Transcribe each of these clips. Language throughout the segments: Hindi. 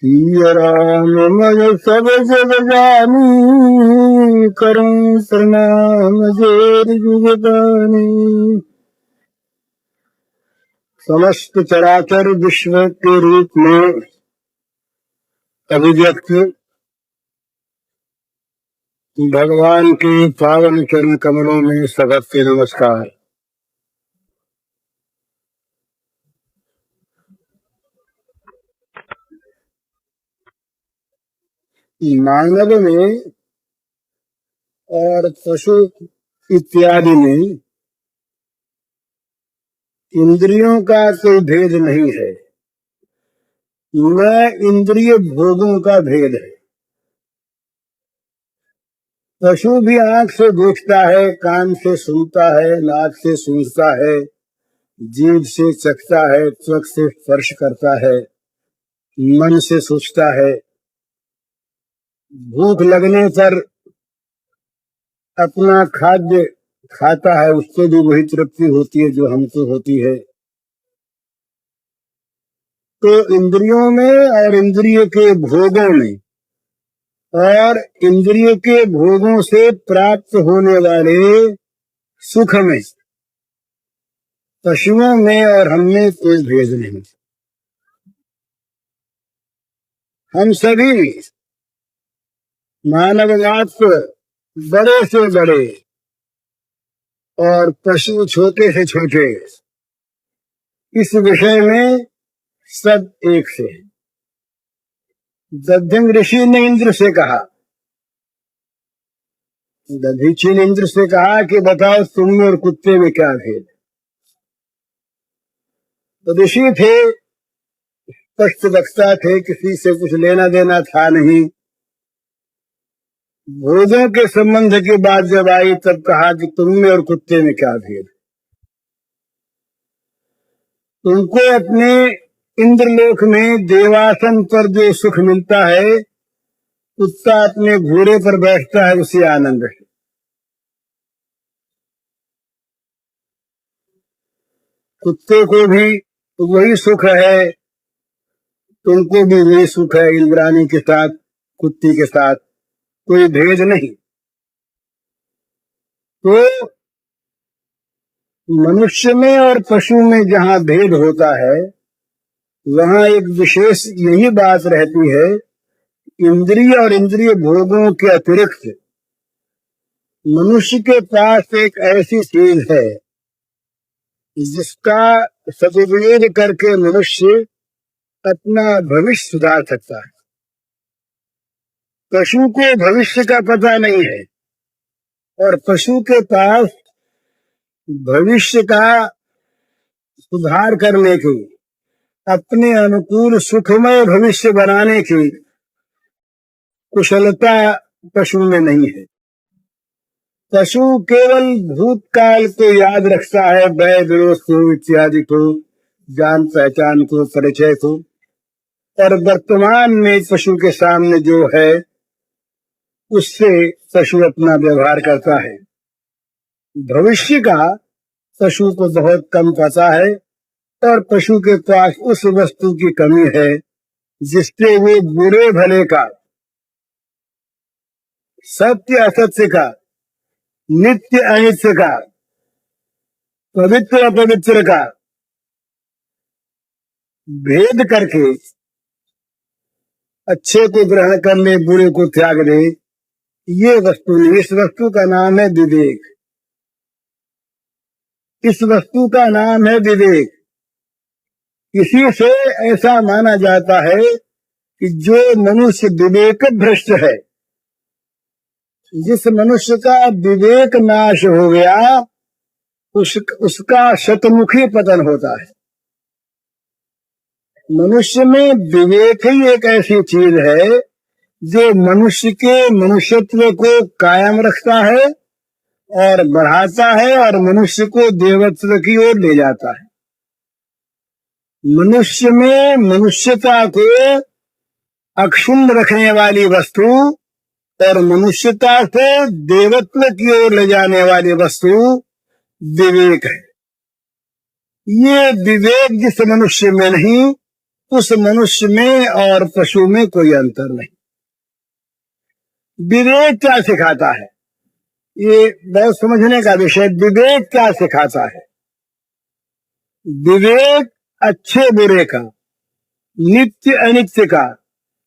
सिया राम मय सब जग जानी, करूं प्रणाम जोर जुगदानी। समस्त चराचर विश्व के रूप में अभिव्यक्त भगवान के पावन चरण कमलों में सभक्ति नमस्कार। मानव में और पशु इत्यादि में इंद्रियों का कोई भेद नहीं है, न इंद्रिय भोगों का भेद है। पशु भी आंख से देखता है, कान से सुनता है, नाक से सूंघता है, जीभ से चखता है, त्वक से स्पर्श करता है, मन से सोचता है, भूख लगने पर अपना खाद्य खाता है, उससे भी वही तृप्ति होती है जो हमको होती है। तो इंद्रियों में और इंद्रिय के भोगों में और इंद्रिय के भोगों से प्राप्त होने वाले सुख में पशुओं में और हम में कोई भेद नहीं। हम सभी मानव मात्र बड़े से बड़े और पशु छोटे से छोटे, इस विषय में सब एक से। दध्यंग ऋषि ने इंद्र से कहा, दधीची ने इंद्र से कहा कि बताओ तुम में और कुत्ते में क्या भेद। तो ऋषि थे, स्पष्ट वक्ता थे, किसी से कुछ लेना देना था नहीं। भोजों के संबंध की बात जब आई तब कहा कि तुम में और कुत्ते में क्या भेद। तुमको अपने इंद्रलोक में देवासन पर जो सुख मिलता है, कुत्ता अपने घोड़े पर बैठता है, उसी आनंद है। कुत्ते को भी वही सुख है, तुमको भी वही सुख है। इंद्राणी के साथ, कुत्ती के साथ कोई भेद नहीं। तो मनुष्य में और पशु में जहाँ भेद होता है, वहाँ एक विशेष यही बात रहती है, इंद्रिय और इंद्रिय भोगों के अतिरिक्त मनुष्य के पास एक ऐसी चीज है जिसका सदुपयोग करके मनुष्य अपना भविष्य सुधार सकता है। पशु को भविष्य का पता नहीं है और पशु के पास भविष्य का सुधार करने की, अपने अनुकूल सुखमय भविष्य बनाने की कुशलता पशु में नहीं है। पशु केवल भूतकाल को याद रखता है, भय विरोध को इत्यादि को, जान पहचान को, परिचय को, और वर्तमान में पशु के सामने जो है उससे पशु अपना व्यवहार करता है। भविष्य का पशु को बहुत कम पता है और पशु के पास उस वस्तु की कमी है जिससे वो बुरे भले का, सत्य असत्य का, नित्य अनित्य का, पवित्र अपवित्र का भेद करके अच्छे को ग्रहण कर ले, बुरे को त्याग दे। ये वस्तु नहीं, इस वस्तु का नाम है विवेक। इस वस्तु का नाम है विवेक। इसी से ऐसा माना जाता है कि जो मनुष्य विवेक भ्रष्ट है, जिस मनुष्य का विवेक नाश हो गया, उसका शतमुखी पतन होता है। मनुष्य में विवेक ही एक ऐसी चीज है जो मनुष्य के मनुष्यत्व को कायम रखता है और बढ़ाता है और मनुष्य को देवत्व की ओर ले जाता है। मनुष्य में मनुष्यता को अक्षुण्ण रखने वाली वस्तु और मनुष्यता से देवत्व की ओर ले जाने वाली वस्तु विवेक है। ये विवेक जिस मनुष्य में नहीं, उस मनुष्य में और पशु में कोई अंतर नहीं। विवेक क्या सिखाता है, ये बहुत समझने का विषय। विवेक क्या सिखाता है? विवेक अच्छे बुरे का, नित्य अनित्य का,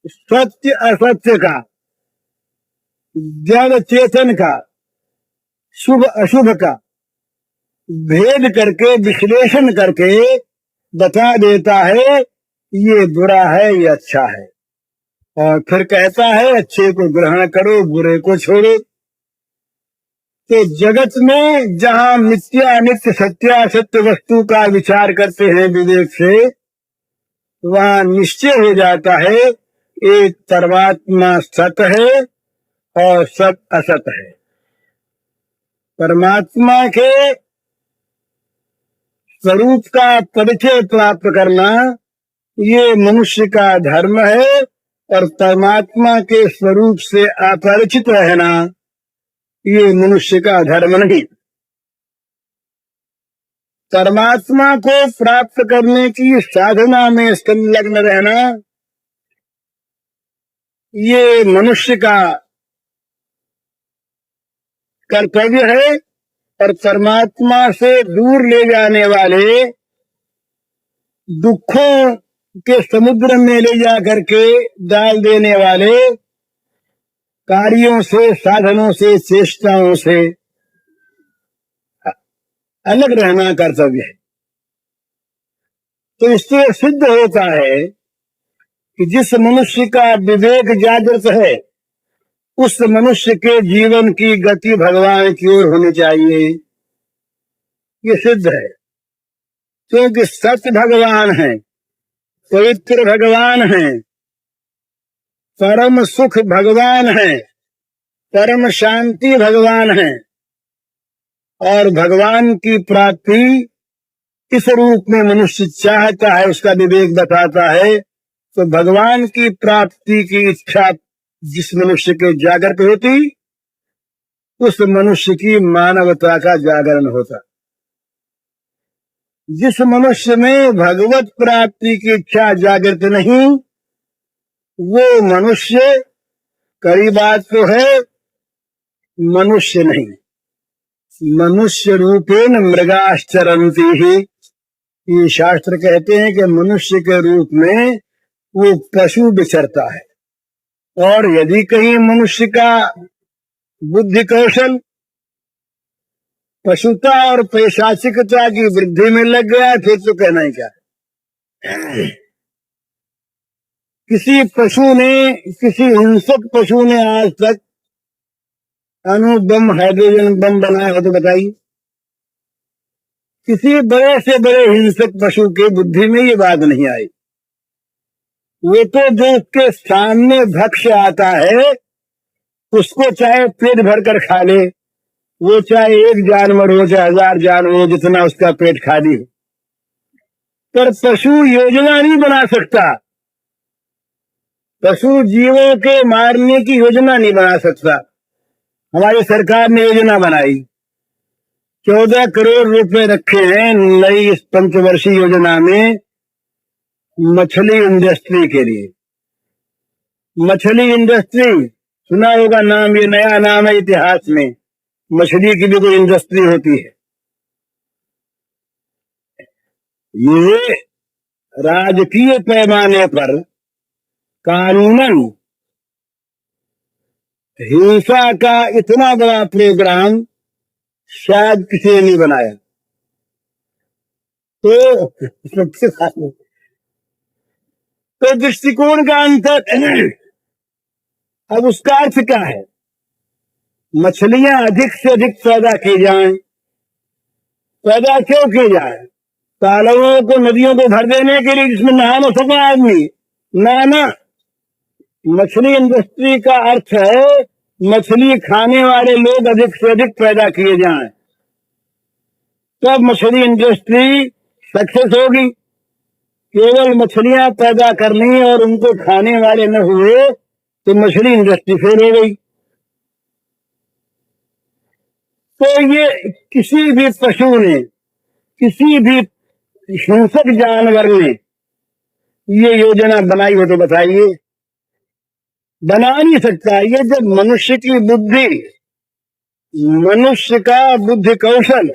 सत्य असत्य का, जड़ चेतन का, शुभ अशुभ का भेद करके, विश्लेषण करके बता देता है ये बुरा है, ये अच्छा है। और फिर कहता है अच्छे को ग्रहण करो, बुरे को छोड़ो। तो जगत में जहां मिथ्या अनित्य सत्यासत्य वस्तु का विचार करते हैं विवेक से, वहां निश्चय हो जाता है एक परमात्मा सत है और सत असत है। परमात्मा के स्वरूप का परिचय प्राप्त करना ये मनुष्य का धर्म है, और परमात्मा के स्वरूप से अपरिचित रहना ये मनुष्य का धर्म नहीं। परमात्मा को प्राप्त करने की साधना में संलग्न रहना ये मनुष्य का कर्तव्य है, और परमात्मा से दूर ले जाने वाले, दुखों के समुद्र में ले जा करके डाल देने वाले कार्यों से, साधनों से, चेष्टाओं से अलग रहना कर्तव्य है। तो इससे सिद्ध होता है कि जिस मनुष्य का विवेक जागृत है, उस मनुष्य के जीवन की गति भगवान की ओर होनी चाहिए। ये सिद्ध है, क्योंकि सत्य भगवान है, पवित्र भगवान है, परम सुख भगवान है, परम शांति भगवान है। और भगवान की प्राप्ति इस रूप में मनुष्य चाहता है, उसका विवेक बताता है। तो भगवान की प्राप्ति की इच्छा जिस मनुष्य के जागृत होती, उस मनुष्य की मानवता का जागरण होता। जिस मनुष्य में भगवत प्राप्ति की इच्छा जागृत नहीं, वो मनुष्य, कड़ी बात तो है, मनुष्य नहीं। मनुष्य रूपेण मृगाश्चरन्ति ही, ये शास्त्र कहते हैं कि मनुष्य के रूप में वो पशु विचरता है। और यदि कहीं मनुष्य का बुद्धि कौशल पशुता और पैशाचिकता की वृद्धि में लग गया, फिर तो कहना ही क्या। किसी पशु ने, किसी हिंसक पशु ने आज तक अणु बम, हाइड्रोजन बम बनाया हो तो बताइए। किसी बड़े से बड़े हिंसक पशु के बुद्धि में ये बात नहीं आई। वो तो जो उसके सामने भक्ष्य आता है, उसको चाहे पेट भर कर खा ले, वो चाहे एक जानवर हो चाहे 1000 जानवर हो, जितना उसका पेट खाली हो। पर पशु योजना नहीं बना सकता, पशु जीवों के मारने की योजना नहीं बना सकता। हमारी सरकार ने योजना बनाई, 14 करोड़ रुपए रखे हैं नई इस पंचवर्षीय योजना में मछली इंडस्ट्री के लिए। मछली इंडस्ट्री सुना होगा नाम, ये नया नाम है इतिहास में। मछली की भी कोई इंडस्ट्री होती है। ये राजकीय पैमाने पर कानूनन हिंसा का इतना बड़ा प्रोग्राम शायद किसी ने नहीं बनाया। तो दृष्टिकोण का अंतर। अब उसका अर्थ क्या है? मछलियां अधिक से अधिक पैदा की जाएं। पैदा क्यों की जाए? तालाबों को, नदियों को भर देने के लिए, जिसमें नहा न सके आदमी? ना, मछली इंडस्ट्री का अर्थ है मछली खाने वाले लोग अधिक से अधिक पैदा किए जाएं, तब मछली इंडस्ट्री सक्सेस होगी। केवल मछलियां पैदा करनी और उनको खाने वाले न हुए तो मछली इंडस्ट्री फेल हो गई। तो ये किसी भी पशु ने, किसी भी हिंसक जानवर ने ये योजना बनाई हो तो बताइए। बना नहीं सकता। ये जब मनुष्य की बुद्धि, मनुष्य का बुद्धि कौशल,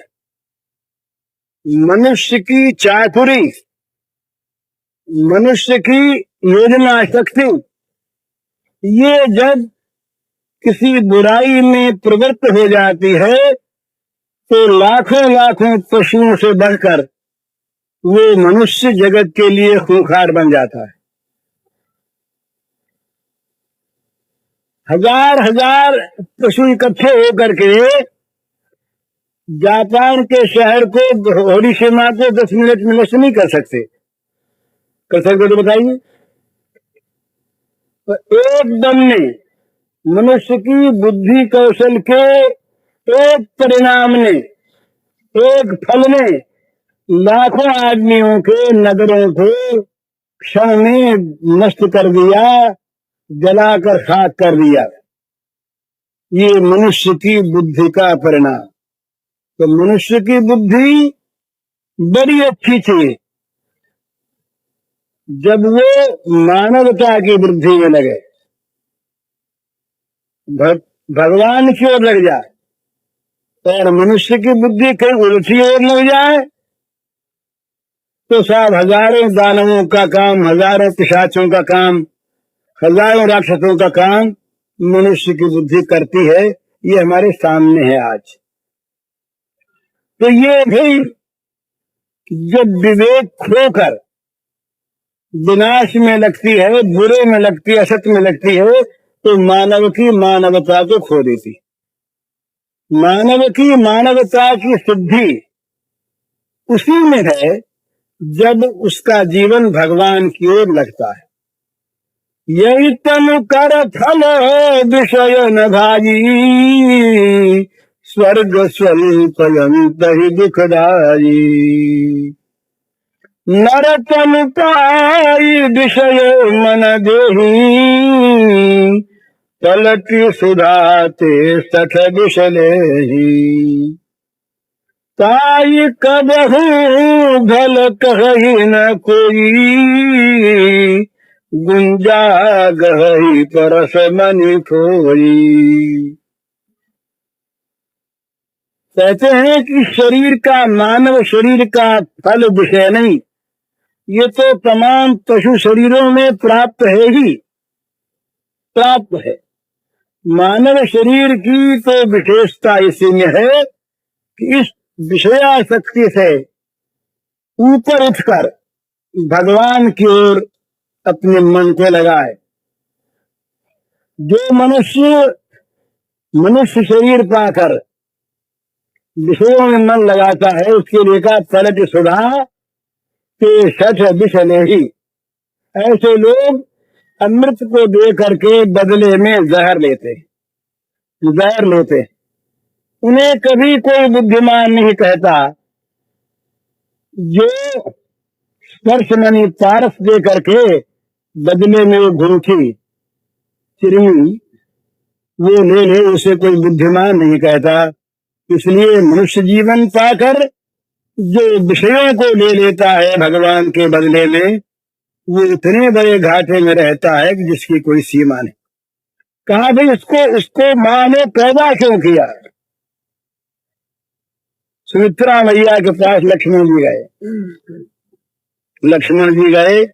मनुष्य की चातुरी, मनुष्य की योजना शक्ति, ये जब किसी बुराई में प्रवृत्त हो जाती है तो लाखों लाखों पशुओं से बढ़कर वो मनुष्य जगत के लिए खूंखार बन जाता है। हजार हजार पशु इकट्ठे होकर के जापान के शहर को, हिरोशिमा को 10 मिनट में नष्ट नहीं कर सकते। कर सकते तो बताइए। तो एक दम में मनुष्य की बुद्धि कौशल के एक परिणाम ने, एक फल ने लाखों आदमियों के नगरों को क्षण में नष्ट कर दिया, जलाकर खाक कर दिया। ये मनुष्य की बुद्धि का परिणाम। तो मनुष्य की बुद्धि बड़ी अच्छी थी जब वो मानवता की वृद्धि में लगे, भगवान की ओर लग जाए, और मनुष्य की बुद्धि कहीं उल्टी ओर लग जाए तो साहब हजारों दानवों का काम, हजारों पिशाचों का काम, हजारों राक्षसों का काम मनुष्य की बुद्धि करती है। ये हमारे सामने है आज। तो ये भी जब विवेक खोकर विनाश में लगती है, बुरे में लगती है, असत्य में लगती है, तो मानव की मानवता को खो देती। मानव की मानवता की सिद्धि उसी में है जब उसका जीवन भगवान की ओर लगता है। यही तनु कर फल विषय न भाई, स्वर्ग स्वरूप ही दुखदाई। नरतन पाई विषय मन देही, पलटी सुधाते सठ विषले। ताई कबहू भल कही न कोई, गुंजा गही परस मनि खोई। कहते हैं कि शरीर का, मानव शरीर का फल विषय नहीं, ये तो तमाम पशु शरीरों में प्राप्त है ही, प्राप्त है। मानव शरीर की तो विशेषता इसी में है कि इस विषयासक्ति से ऊपर उठकर भगवान की ओर अपने मन को लगाए। जो मनुष्य शरीर पाकर विषयों में मन लगाता है, उसके लिए का पलट सुधा के सठ विषय ही। ऐसे लोग अमृत को दे करके बदले में जहर लेते, जहर लेते। उन्हें कभी कोई बुद्धिमान नहीं कहता। जो स्पर्श मनी पारस दे करके बदले में वो घूठी चिरमी वो ले ले, उसे कोई बुद्धिमान नहीं कहता। इसलिए मनुष्य जीवन पाकर जो विषयों को ले लेता है भगवान के बदले में, वो इतने बड़े घाटे में रहता है कि जिसकी कोई सीमा नहीं। कहा भाई उसको माँ ने पैदा क्यों किया? सुमित्रा मैया के पास लक्ष्मण जी गए। लक्ष्मण जी गए,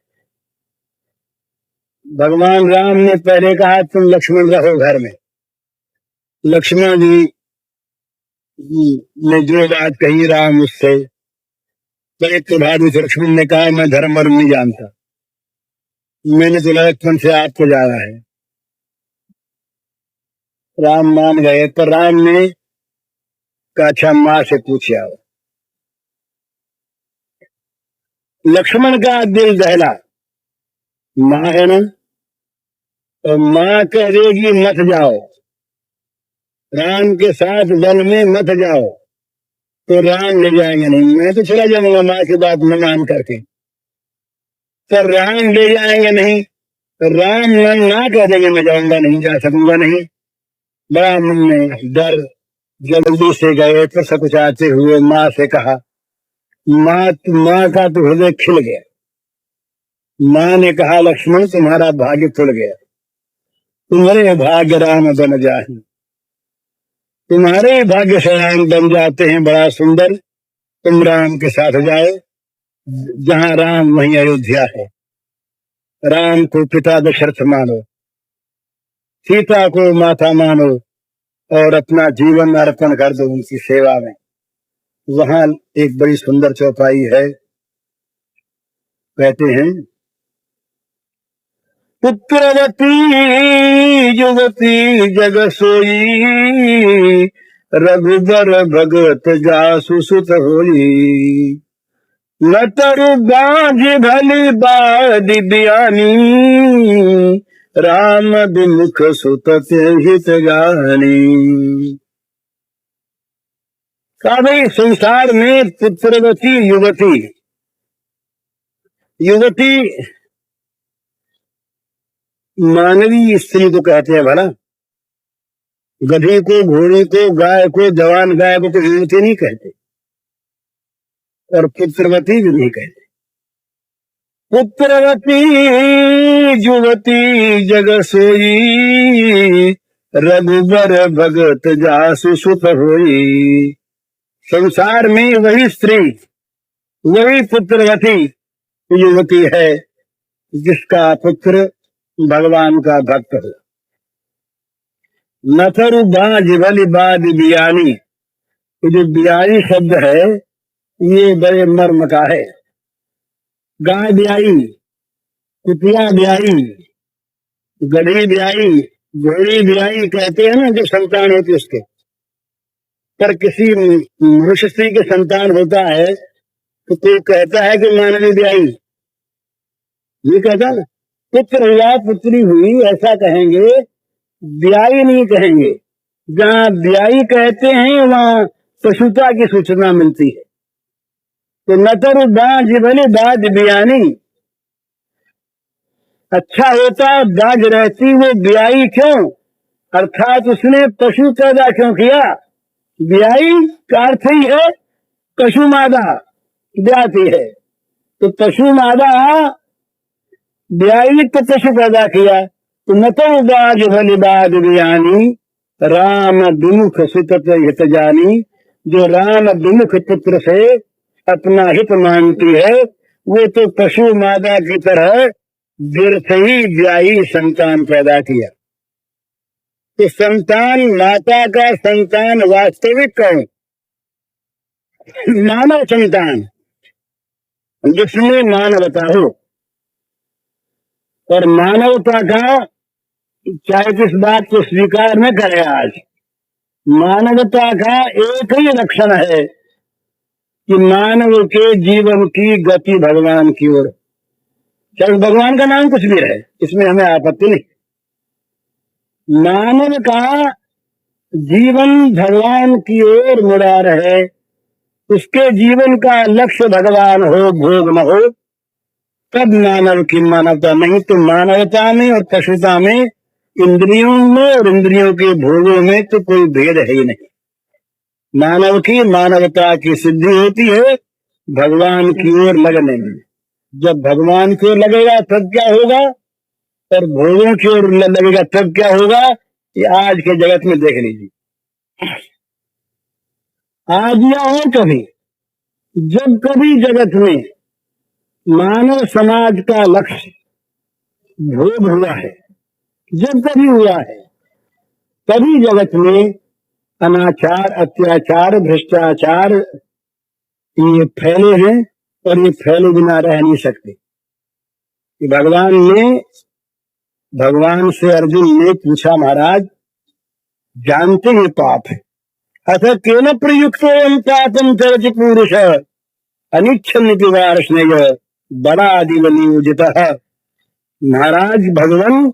भगवान राम ने पहले कहा तुम लक्ष्मण रहो घर में। लक्ष्मण जी ने जो बात कही राम उससे, तो एक तो भाभी से लक्ष्मण ने कहा मैं धर्म वर्म नहीं जानता, मैंने तो लक्ष्मण से आपको जाना है। राम मान गए। तो राम ने कहा अच्छा माँ से पूछे आओ। लक्ष्मण का दिल दहला, माँ है ना, तो माँ कह देगी मत जाओ, राम के साथ वन में मत जाओ, तो राम ले जाएंगे नहीं। मैं तो चला जाऊंगा माँ की बात न मान करके, पर राम ले जाएंगे नहीं। तो राम ना कह देंगे मैं जाऊंगा नहीं, जा सकूंगा नहीं। बड़ा मन में डर, जल्दी से गए तो सकुचाते हुए माँ से कहा। माँ का तो हृदय खिल गया। माँ ने कहा, लक्ष्मण तुम्हारा भाग्य खुल गया, तुम्हारे भाग्य राम बन जाए, तुम्हारे भाग्य से राम बन जाते हैं, बड़ा सुंदर, तुम राम के साथ जाओ, जहां राम वहीं अयोध्या है। राम को पिता दशरथ मानो, सीता को माता मानो और अपना जीवन अर्पण कर दो उनकी सेवा में। वहां एक बड़ी सुंदर चौपाई है, कहते हैं, पुत्रवती युवती जग सोई, रघुबर भगत जासु सुत होई, न तरु बाज भली बाध बियानी, राम विमुख सुत हित जानी। कहा भाई, संसार में पुत्रवती युवती, युवती मानवीय स्त्री को कहते हैं भला, गधी को, घोड़ी को, गाय को, जवान गाय को तो युवती नहीं कहते, और पुत्रवती भी नहीं कहते। पुत्रवती युवती जग सोई, रघुबर भगत जासु सुत होई। संसार में वही स्त्री, वही पुत्रवती युवती है जिसका पुत्र भगवान का भक्त हो। नथरु बाज भली बाध बियानी, जो बियानी शब्द है ये बड़े मर्म का है। गाय ब्याई, कुतिया ब्याई, गधी ब्याई, घोड़ी ब्याई कहते हैं ना, जो संतान होती है उसके। पर किसी मनुष्य स्त्री के संतान होता है तो कोई कहता है कि मानवी ब्याई, ये कहता ना, पुत्र हुआ पुत्री हुई ऐसा कहेंगे, ब्याई नहीं कहेंगे। जहाँ ब्याई कहते हैं वहाँ पशुता की सूचना मिलती है। तो नतर बाज भले बाज बियानी, अच्छा होता बाज रहती वो ब्याई क्यों, अर्थात उसने पशु पैदा क्यों किया। ब्याई का अर्थ ही है पशु मादा ब्याती है, तो पशु मादा ब्याई तो पशु पैदा किया। तो नतर बाज भली बाज बियानी, राम विमुख सुत हित जानी, जो राम विमुख पुत्र से अपना हित मानती है वो तो पशु मादा की तरह व्यर्थ ही ब्याई संतान पैदा किया। तो संतान, माता का संतान वास्तविक कौन, मानव संतान, जिसमें मानवता हो। और मानवता का चाहे किस बात को स्वीकार न करे, आज मानवता का एक ही लक्षण है कि मानव के जीवन की गति भगवान की ओर, चाहे भगवान का नाम कुछ भी है, इसमें हमें आपत्ति नहीं। मानव का जीवन भगवान की ओर मुड़ा रहे, उसके जीवन का लक्ष्य भगवान हो, भोग न हो, तब मानव की मानवता। नहीं तो मानवता में और पशुता में, इंद्रियों में और इंद्रियों के भोगों में तो कोई भेद है ही नहीं। मानव की मानवता की सिद्धि होती है भगवान की ओर लगने में। जब भगवान की ओर लगेगा तब क्या होगा, और भोगों की ओर लगेगा तब क्या होगा, ये आज के जगत में देख लीजिए। आज या और कभी, जब कभी जगत में मानव समाज का लक्ष्य भोग हुआ है, जब कभी हुआ है, तभी जगत में अनाचार, अत्याचार, भ्रष्टाचार ये फैले हैं, और ये फैले बिना रह नहीं सकते। कि भगवान से अर्जुन ने पूछा, महाराज जानते हैं पाप है, अथ केन प्रयुक्तो पापम चरति पुरुष अनिच्छन निवारस्नेय बड़ा आदिव नियोजित। महाराज भगवान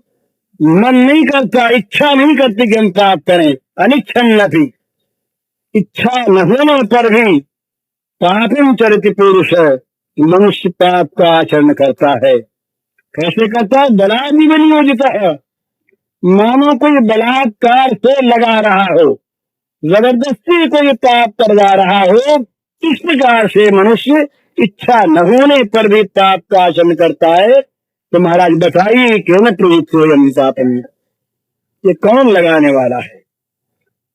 मन नहीं करता, इच्छा नहीं करती कि हम पाप करें, अनिच्छन न भी, इच्छा न होने पर भी पापम चरति पुरुष, मनुष्य पाप का आचरण करता है। कैसे करता है, बड़ा आदिव नियोजित है, मानो कोई बलात्कार से लगा रहा हो, जबरदस्ती कोई पाप करवा रहा हो, इस प्रकार से मनुष्य इच्छा न होने पर भी पाप का आचरण करता है। तो महाराज बताइए क्यों न प्रवृत्तोयं पापम, ये कौन लगाने वाला है?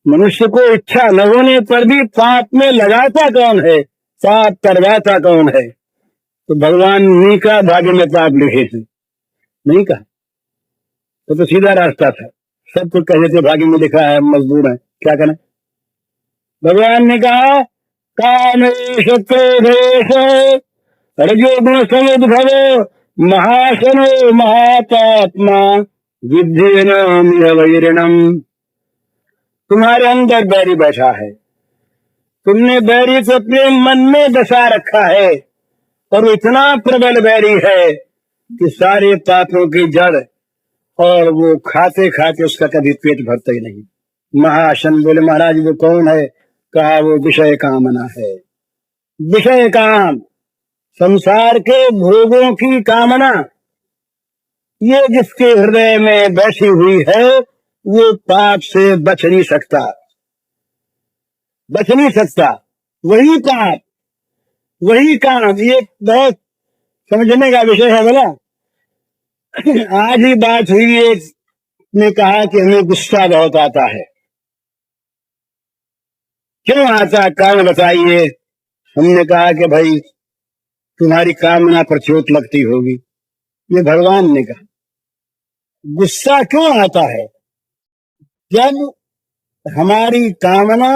मनुष्य को इच्छा न होने पर भी पाप में लगाता कौन है, पाप करवाता कौन है? तो भगवान नहीं का भाग्य में पाप लिखे थे, नहीं कहा तो सीधा रास्ता था। सब कुछ कहे थे भाग्य में लिखा है, मजबूर है, क्या करें? भगवान ने कहा कामेश क्रोधेश रजोगुण समुद्भव महाशनो महापात्मा विद्धेनम वैरिणम। तुम्हारे अंदर बैरी बैठा है, तुमने बैरी को अपने मन में बसा रखा है, और इतना प्रबल बैरी है कि सारे पापों की जड़, और वो खाते खाते उसका कभी पेट भरता ही नहीं। महाशन बोले महाराज वो कौन है? कहा वो विषय कामना है। विषय काम, संसार के भोगों की कामना, ये जिसके हृदय में बैठी हुई है वो पाप से बच नहीं सकता, बच नहीं सकता। वही पाप, वही काम, ये बहुत समझने का विषय है। बोला आज ही बात हुई, एक ने कहा कि हमें गुस्सा बहुत आता है। क्यों आता, कारण बताइए। हमने कहा कि भाई तुम्हारी कामना पर चोट लगती होगी। ये भगवान ने कहा गुस्सा क्यों आता है? जब हमारी कामना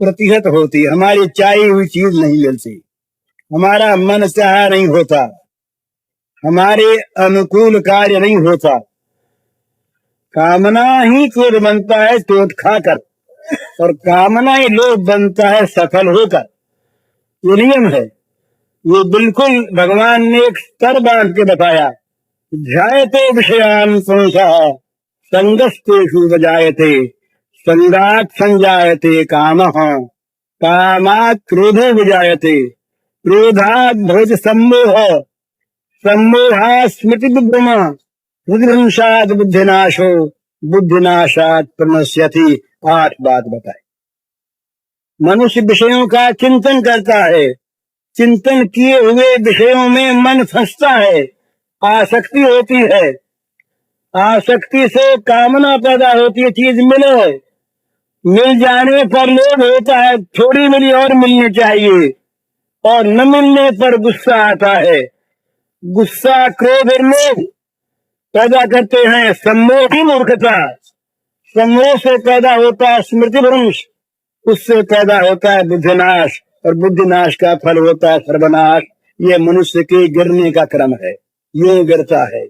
प्रतिहत होती, हमारी चाही हुई चीज नहीं मिलती, हमारा मन चाहा नहीं होता, हमारे अनुकूल कार्य नहीं होता, कामना ही क्रोध बनता है चोट खाकर, और कामना ही लोभ बनता है सफल होकर। ये नियम है, ये बिल्कुल भगवान ने एक स्तर बांध के बताया। ध्यायते विषयान् पुंसः संगस्तेषु विजायते संगात् संजायते कामः कामात् क्रोधो विजायते क्रोधात् भवति सम्मोहः सम्मोहात् स्मृतिविभ्रम बुद्धिभ्रंशात् बुद्धिनाशो बुद्धिनाशात् प्रणश्यति। 8 बात बताई। मनुष्य विषयों का चिंतन करता है, चिंतन किए हुए विषयों में मन फंसता है, आसक्ति होती है, आसक्ति से कामना पैदा होती है, चीज मिले, मिल जाने पर लोभ होता है, थोड़ी मिली और मिलनी चाहिए, और न मिलने पर गुस्सा आता है। गुस्सा क्रोध और लोभ पैदा करते हैं सम्मोह की मूर्खता, सम्मोह से पैदा होता है स्मृति भ्रंश, उससे पैदा होता है बुद्धिनाश, और बुद्धिनाश का फल होता है सर्वनाश। ये मनुष्य के गिरने का क्रम है, यूं गिरता है।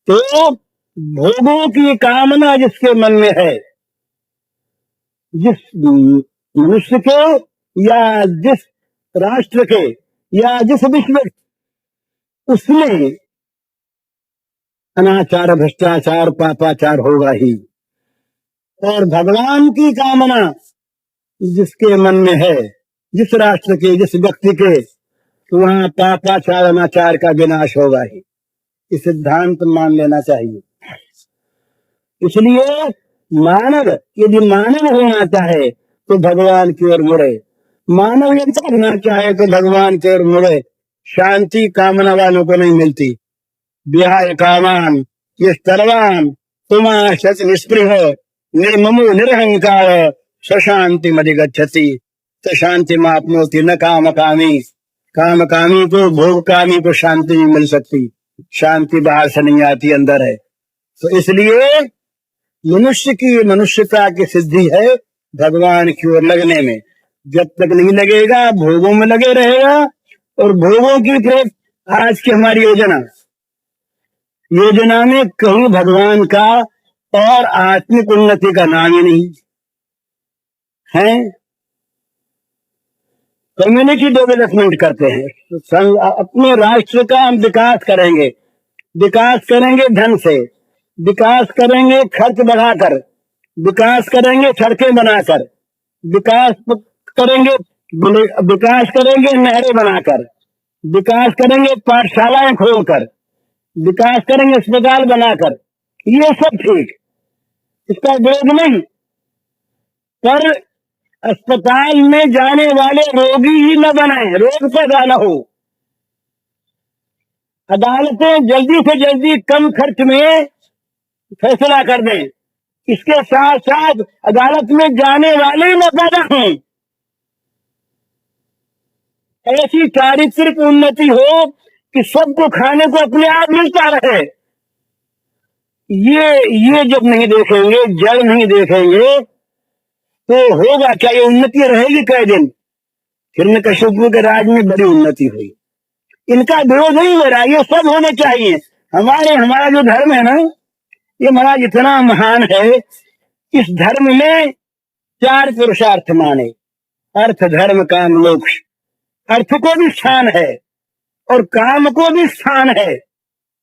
तो भोगों की कामना जिसके मन में है, जिस मनुष्य के या जिस राष्ट्र के या जिस विश्व, उसमें अनाचार भ्रष्टाचार पापाचार होगा ही। और भगवान की कामना जिसके मन में है, जिस राष्ट्र के जिस व्यक्ति के, तो वहां पापाचार अनाचार का विनाश होगा ही। इस सिद्धांत मान लेना चाहिए। इसलिए मानव यदि मानव होना चाहे तो भगवान की ओर मुड़े, मानव यदि करना चाहे तो भगवान की ओर मुड़े। शांति कामना वालों को नहीं मिलती। विहाय कामान ये सर्वान तुमा सच निष्पृह निर्ममो निरहंकार सशांति मधिगच्छति। तो शांति मापनोति न काम कामी, काम कामी को भोग कामी को शांति नहीं मिल सकती। शांति बाहर से नहीं आती, अंदर है। तो इसलिए मनुष्य की मनुष्यता की सिद्धि है भगवान की ओर लगने में। जब तक नहीं लगेगा भोगों में लगे रहेगा, और भोगों की फिर आज की हमारी योजना में कहीं भगवान का और आत्मिक उन्नति का नाम ही नहीं है। कम्युनिटी डेवलपमेंट करते हैं, तो अपने राष्ट्र का हम विकास करेंगे, विकास करेंगे धन से, विकास करेंगे खर्च बढ़ाकर, विकास करेंगे सड़कें बनाकर, विकास करेंगे विकास करेंगे नहरें बनाकर, विकास करेंगे पाठशालाएं खोलकर, विकास करेंगे अस्पताल बनाकर। ये सब ठीक, इसका विरोध नहीं, पर अस्पताल में जाने वाले रोगी ही न बने, रोग पैदा न हो। अदालतें जल्दी से जल्दी कम खर्च में फैसला कर दें, इसके साथ साथ अदालत में जाने वाले न पैदा हों, ऐसी चारित्रिक उन्नति हो कि सबको खाने को अपने आप मिलता रहे। ये जब नहीं देखेंगे, जड़ नहीं देखेंगे, तो होगा क्या? ये उन्नति रहेगी कई दिन? हिरण्यकशिपु के राज में बड़ी उन्नति हुई, इनका विरोध नहीं हो रहा, ये सब होने चाहिए। हमारा जो धर्म है ना, ये महाराज इतना महान है। इस धर्म में 4 पुरुषार्थ माने, अर्थ धर्म काम मोक्ष। अर्थ को भी स्थान है और काम को भी स्थान है,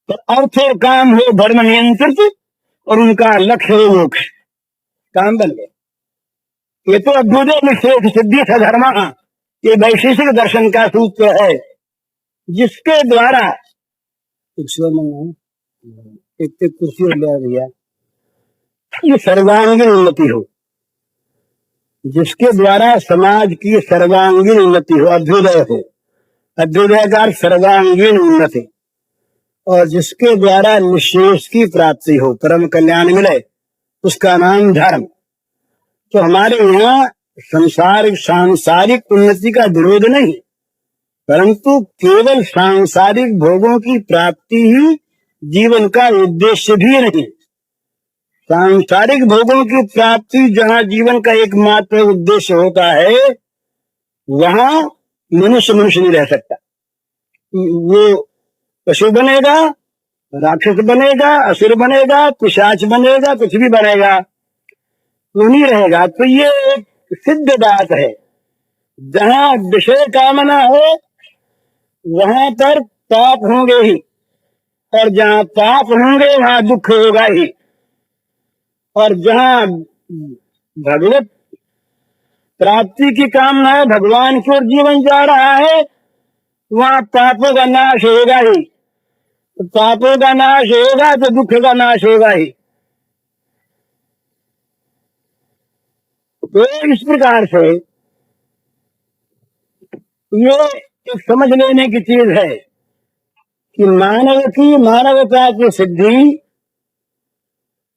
तो अर्थ और काम हो धर्म नियंत्रित और उनका लक्ष्य हो मोक्ष, काम बन गए। ये तो अभ्युदय निषेध सिद्धि धर्म, ये वैशेषिक दर्शन का सूत्र है, जिसके द्वारा एक कुर्सी ले दिया, ये सर्वांगीण उन्नति हो, जिसके द्वारा समाज की सर्वांगीण उन्नति हो, अभ्युदय हो। अभ्युदय का सर्वांगीण उन्नति, और जिसके द्वारा निशेष की प्राप्ति हो, परम कल्याण मिले, उसका नाम धर्म। तो हमारे यहाँ सांसारिक उन्नति का विरोध नहीं, परंतु केवल सांसारिक भोगों की प्राप्ति ही जीवन का उद्देश्य भी नहीं। सांसारिक भोगों की प्राप्ति जहाँ जीवन का एकमात्र उद्देश्य होता है, वहां मनुष्य नहीं रह सकता। वो पशु बनेगा, राक्षस बनेगा, असुर बनेगा, पिशाच बनेगा, कुछ भी बनेगा, वो नहीं रहेगा। तो ये एक सिद्ध बात है, जहां विषय कामना हो वहां पर पाप होंगे ही, और जहां पाप होंगे वहां दुख होगा ही। और जहां भगवत प्राप्ति की कामना है, भगवान की ओर जीवन जा रहा है, वहां पापों का नाश होगा ही। तो पापों का नाश होगा तो दुख का नाश होगा ही। तो इस प्रकार से ये एक समझ लेने की चीज है कि मानवता की सिद्धि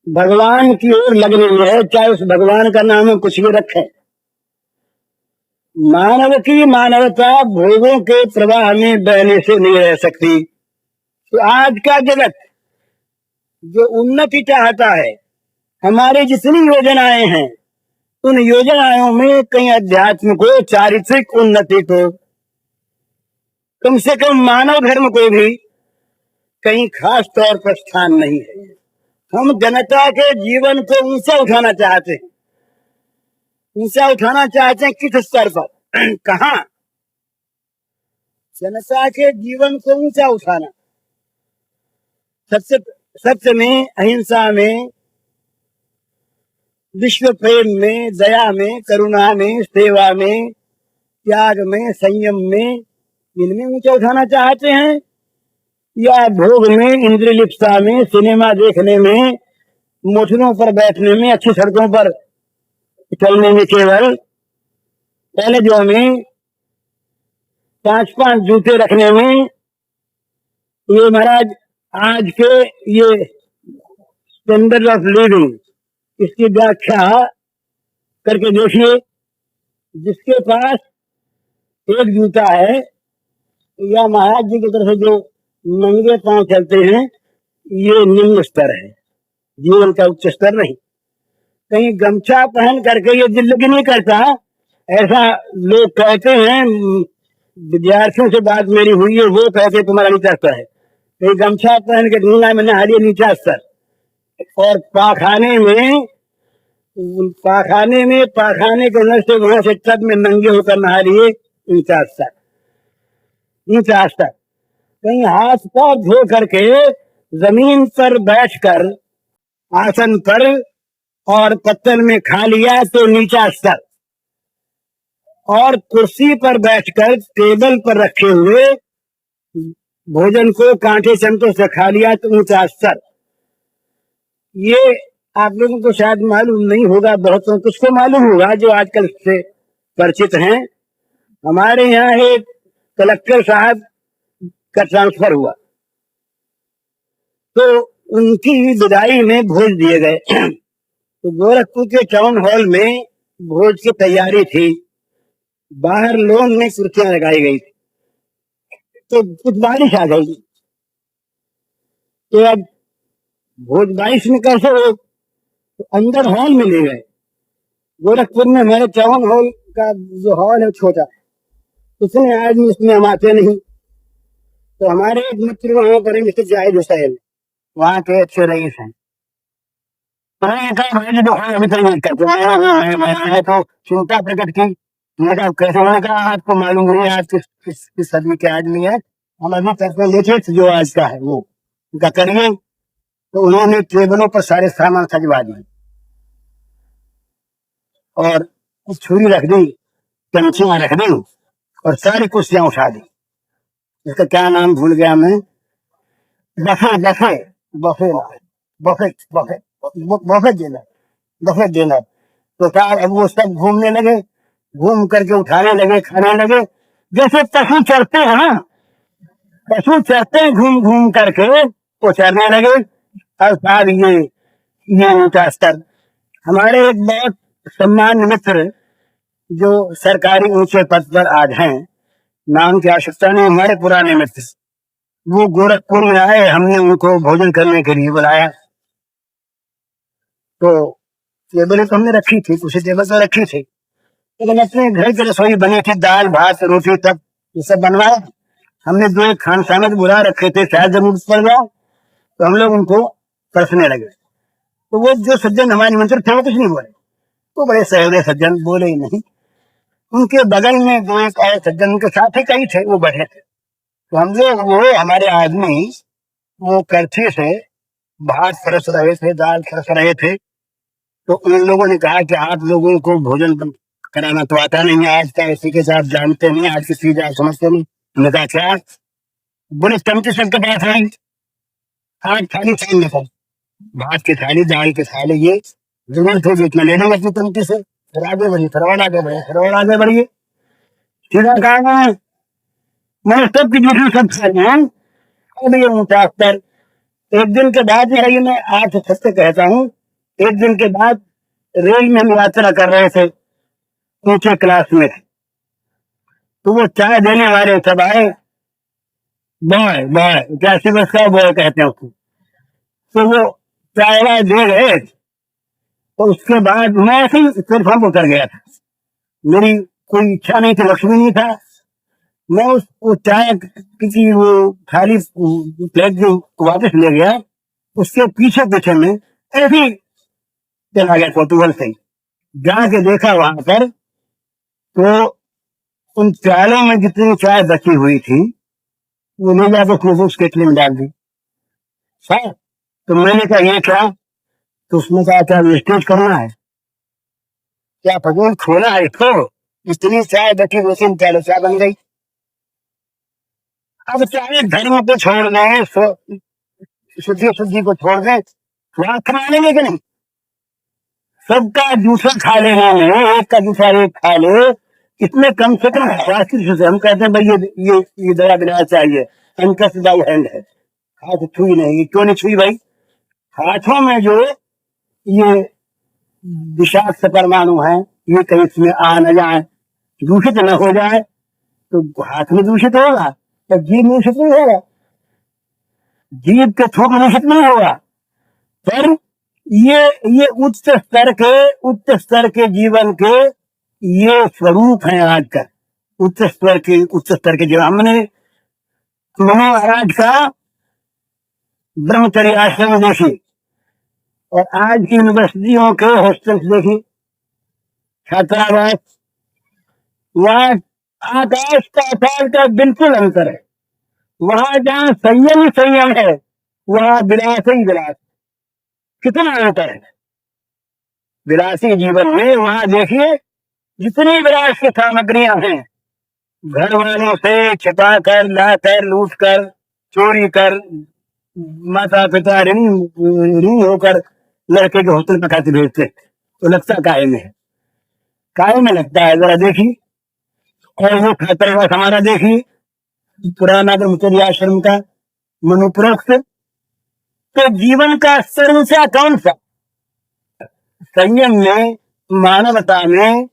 भगवान की ओर लगने में है, चाहे उस भगवान का नाम हम कुछ भी रखें। मानवता भोगों के प्रवाह में बहने से नहीं रह सकती। तो आज का जगत जो उन्नति चाहता है, हमारी जितनी योजनाएं हैं, उन योजनाओं में कहीं अध्यात्म को, चारित्रिक उन्नति को, कम से कम मानव धर्म को भी कहीं खास तौर पर स्थान नहीं है। हम जनता के जीवन को ऊंचा उठाना चाहते हैं। ऊंचा उठाना चाहते हैं किस स्तर पर? कहाँ? जनता के जीवन को ऊंचा उठाना, सत्य में, अहिंसा में, विश्व प्रेम में, दया में, करुणा में, सेवा में, त्याग में, संयम में, इनमें ऊंचा उठाना चाहते हैं, या भोग में, इंद्रियलिप्सा में, सिनेमा देखने में, मोटरों पर बैठने में, अच्छी सड़कों पर चलने में, केवल पहले जो में 5-5 जूते रखने में? ये महाराज आज के ये स्टैंडर्ड ऑफ लिविंग, इसकी व्याख्या करके देखिए। जिसके पास एक जूता है, या महाराज जी की तरफ से जो नंगे पांव चलते हैं, ये निम्न स्तर है, जीवन का उच्च स्तर नहीं। कहीं गमछा पहन करके ये जिंदगी नहीं करता, ऐसा लोग कहते हैं। विद्यार्थियों से बात मेरी हुई है, वो कहते तुम्हारा नीचा स्तर है। कहीं गमछा पहन के गंगा में नहा लिए, नीचा स्तर। और पाखाने के अंदर से वहां से टब में नंगे होकर नहा लिए, नीचा स्तर। कहीं हाथ पांव धो करके जमीन पर बैठकर, आसन पर और पत्थर में खा लिया तो नीचा स्तर, और कुर्सी पर बैठकर टेबल पर रखे हुए भोजन को कांटे चमचों से खा लिया तो ऊंचा स्तर। ये आप लोगों को शायद मालूम नहीं होगा, बहुतों कुछ को मालूम होगा जो आजकल से परिचित हैं। हमारे यहाँ एक कलेक्टर साहब का ट्रांसफर हुआ, तो उनकी विदाई में भोज दिए गए। तो गोरखपुर के टाउन हॉल में भोज की तैयारी थी, बाहर लॉन में कुर्सियां लगाई गई थी। तो कुछ बारिश आ गई, तो अब भोज बारिश में कैसे हो, तो अंदर हॉल में ले गए। गोरखपुर में हमारे टाउन हॉल का जो हॉल है छोटा, इतने आदमी उसमें हम आते नहीं। तो हमारे एक मित्र वहां पर मिस्टर जाहिद हुसैन, वहाँ के अच्छे रईस हैं। मैंने कहा मैंने तो अभी तक नहीं करते, मैंने तो चिंता प्रकट की। मैंने कहा कैसे, मैंने कहा आपको मालूम नहीं आज किस सदी के आदमी है, हम अभी तक में लेटेस्ट जो आज का है वो उनका करिए। तो उन्होंने टेबलों पर सारे सामान सजवा दिए और कुछ छुरी रख दी, चमचियां रख दी और सारी कुर्सियां उठा दी। इसका क्या नाम भूल गया मैं, buffet buffet buffet buffet buffet buffet dinner, buffet dinner. तो क्या अब वो सब घूमने लगे, घूम करके उठाने लगे, खाने लगे, जैसे पशु चरते हैं ना, पशु चरते हैं घूम घूम करके वो चरने लगे। और साथ ये ऊंचा स्तर। हमारे एक बहुत सम्मान्य मित्र जो सरकारी ऊंचे पद पर आज हैं, नाम की आवश्यकता नहीं, हमारे पुराने मित्र, वो गोरखपुर में आए, हमने उनको भोजन करने के लिए बुलाया। तो टेबलें तो हमने रखी थी, कुछ टेबल तो रखी थी, लेकिन अपने घर की रसोई बनी थी, दाल भात रोटी तक ये सब बनवाया। हमने दो एक खानसामे बुला रखे थे, शायद जरूरत पड़ जाए, तो हम लोग उनको परसने लगे। तो वो जो सज्जन हमारे निमंत्रण थे वो कुछ नहीं बोले, वो बड़े सहरे सज्जन, बोले ही नहीं। उनके बगल में दो एक और सज्जन उनके साथ ही कई थे, वो बैठे थे। तो हम लोग, वो हमारे आदमी, वो करछी से भात परस रहे थे, दाल परस रहे थे। तो उन लोगों ने कहा कि आप लोगों को भोजन कराना तो आता नहीं है, आज का इसी के साथ जानते नहीं, आज की चीज आप समझते नहीं। हमने कहा क्या, बोले चमचे सबके पास आई, आज थाली छान लेता, भात की थाली, दाल की थाली, ये जरूरत होगी इतना ले लेंगे अपनी चमचे से। फिर आगे बढ़िए, फिर और आगे बढ़िए, फिर और आगे बढ़िए, सीधा कहा मैंने सबकी दूसरी सब खाई हैं। अब ये ऊंचा स्तर। एक दिन के बाद है, मैं आज सत्य कहता हूँ, एक दिन के बाद रेल में हम यात्रा कर रहे थे, ऊंचे क्लास में थे। तो वो चाय देने वाले सब आए, बॉय बॉय, क्या बस का बॉय कहते हैं उसको। तो वो चाय वाय दे गए। तो उसके बाद मैं ऐसे ही सिर्फ हम उतर गया था, मेरी कोई इच्छा नहीं थी, लक्ष्मी नहीं था। मैं वो चाय की वो थाली प्लेट जो वापस ले गया, उसके पीछे पीछे में ऐसे ही चला गया कौतूहल से। जाके देखा वहां पर, तो उन चायों में जितनी चाय बची हुई थी वो ले जाकर उसमें उस केतली में डाल दी। तो मैंने कहा ये क्या, तो उसने कहा क्या वेस्टेज करना है, क्या भगवान खोला है इसको, इतनी चाय बची हुई थी, चाय चाय बन गई। अब चाहे धर्म को छोड़ दें, शुद्धि शुद्धि को छोड़ दें, स्वाद खा लेंगे कि नहीं, सबका दूसरा खा लेना है, एक का दूसरा एक खा ले, इसमें कम से कम स्वास्थ्य से हम कहते हैं भाई ये दवा बिना चाहिए, अनकस दाऊ हैंड है, हाथ छुई नहीं, क्यों नहीं छुई भाई, हाथों में जो ये विषाक्त परमाणु है, ये कहीं इसमें आ न जाए, दूषित न हो जाए, तो हाथ में दूषित होगा तो जीभ में दूषित नहीं होगा, जीभ के थूक दूषित नहीं होगा। पर ये उच्च स्तर के जीवन के ये स्वरूप है आज का, उच्च स्तर के जीवन। हमने महाराज का ब्रह्मचर्य आश्रम देखी और आज की यूनिवर्सिटियों के हॉस्टल्स देखी, छात्रावास, वहां आकाश पाताल का बिल्कुल अंतर है। वहां जहाँ संयम ही संयम है, वहां विलास ही विलास, कितना अंतर है विलासी जीवन में। वहां देखिए जितनी विलास की सामग्रियां हैं, घर वालों से छिपा कर, ला कर, लूट कर, चोरी कर, माता पिता ऋणी होकर लड़के के होटल पर खाते भेजते, तो लगता काहे में है, काहे में लगता है, जरा देखिए। और वो छात्रावास हमारा देखिए, पुराना ब्रह्मचर्य आश्रम का मनुप्रोक्त, तो जीवन का स्तर ऊंचा कौन सा? संयम में, मानवता में,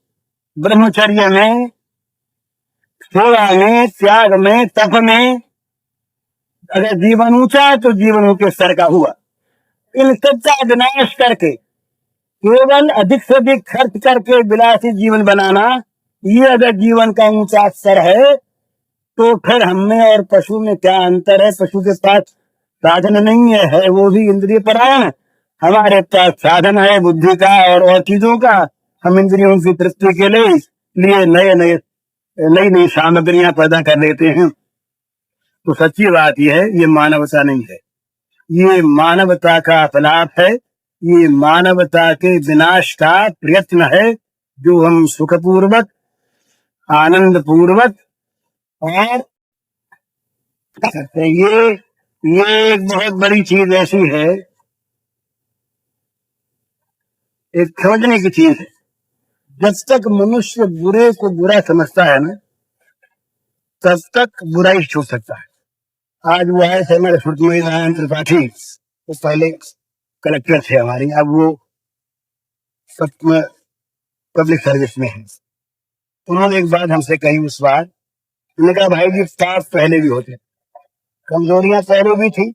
ब्रह्मचर्य में, सेवा में, त्याग में, तप में। अगर जीवन ऊंचा है तो जीवन ऊंचे स्तर का हुआ। इन सबका विनाश करके केवल अधिक से अधिक खर्च करके विलासी जीवन बनाना, ये अगर जीवन का ऊंचा स्तर है, तो फिर हमें और पशु में क्या अंतर है? पशु के पास साधन नहीं है वो भी इंद्रिय परायण। हमारे पास साधन है बुद्धि का और चीजों का। हम इंद्रियों की तृप्ति के लिए नई नई सामग्रियां पैदा कर लेते हैं। तो सच्ची बात यह है, ये मानवता नहीं है, ये मानवता का अपलाप है, ये मानवता के विनाश का प्रयत्न है, जो हम सुखपूर्वक, आनंद पूर्वक और करते। ये एक बहुत बड़ी चीज ऐसी है, एक समझने की चीज है। जब तक मनुष्य बुरे को बुरा समझता है ना, तब तक बुराई छूट सकता है। आज वो आए थे हमारे सुषमा नारायण त्रिपाठी, वो पहले कलेक्टर थे हमारी, अब वो पब्लिक सर्विस में है। उन्होंने एक बात हमसे कही उस बार, उन्होंने कहा भाई जी पाप पहले भी होते, कमजोरियां पहले भी थी,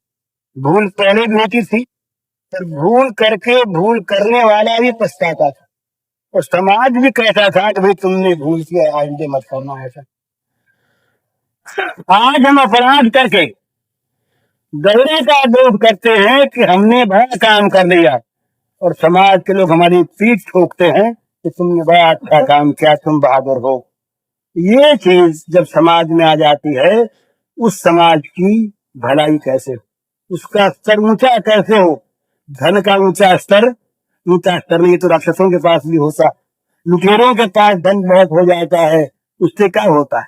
भूल पहले भी होती थी, पर भूल करके भूल करने वाला भी पछताता था, और समाज भी कहता था कि भाई तुमने भूल किया, आइंदे मत करना ऐसा। आज हम अपराध करके गौरव का दोष करते हैं कि हमने बड़ा काम कर लिया, और समाज के लोग हमारी पीठ ठोकते हैं कि तुमने बड़ा अच्छा काम किया, तुम बहादुर हो। ये चीज जब समाज में आ जाती है, उस समाज की भलाई कैसे हो, उसका स्तर ऊंचा कैसे हो? धन का ऊंचा स्तर नहीं तो राक्षसों के पास भी होता, लुटेरों के पास धन बहुत हो जाता है, उससे क्या होता है?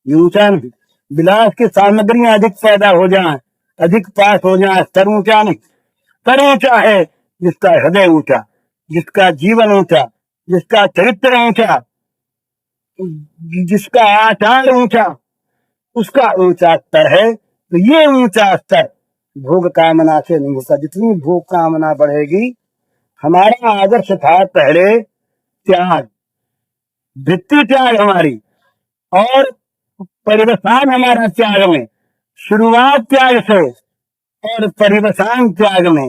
ये ऊंचा नहीं। विलास की सामग्रियां अधिक पैदा हो जाए, अधिक पास हो जाए, स्तर ऊंचा नहीं। स्तर ऊंचा है जिसका हृदय ऊंचा, जिसका जीवन ऊंचा, जिसका चरित्र ऊंचा, जिसका आचार ऊंचा, उसका ऊंचा स्तर है। तो ये ऊंचा स्तर भोग कामना से नहीं होता। जितनी भोग कामना बढ़ेगी, हमारा आदर्श था पहले त्याग, वृत्ति त्याग हमारी, और परिवसान हमारा त्याग में, शुरुआत त्याग से और परिवसान त्याग में,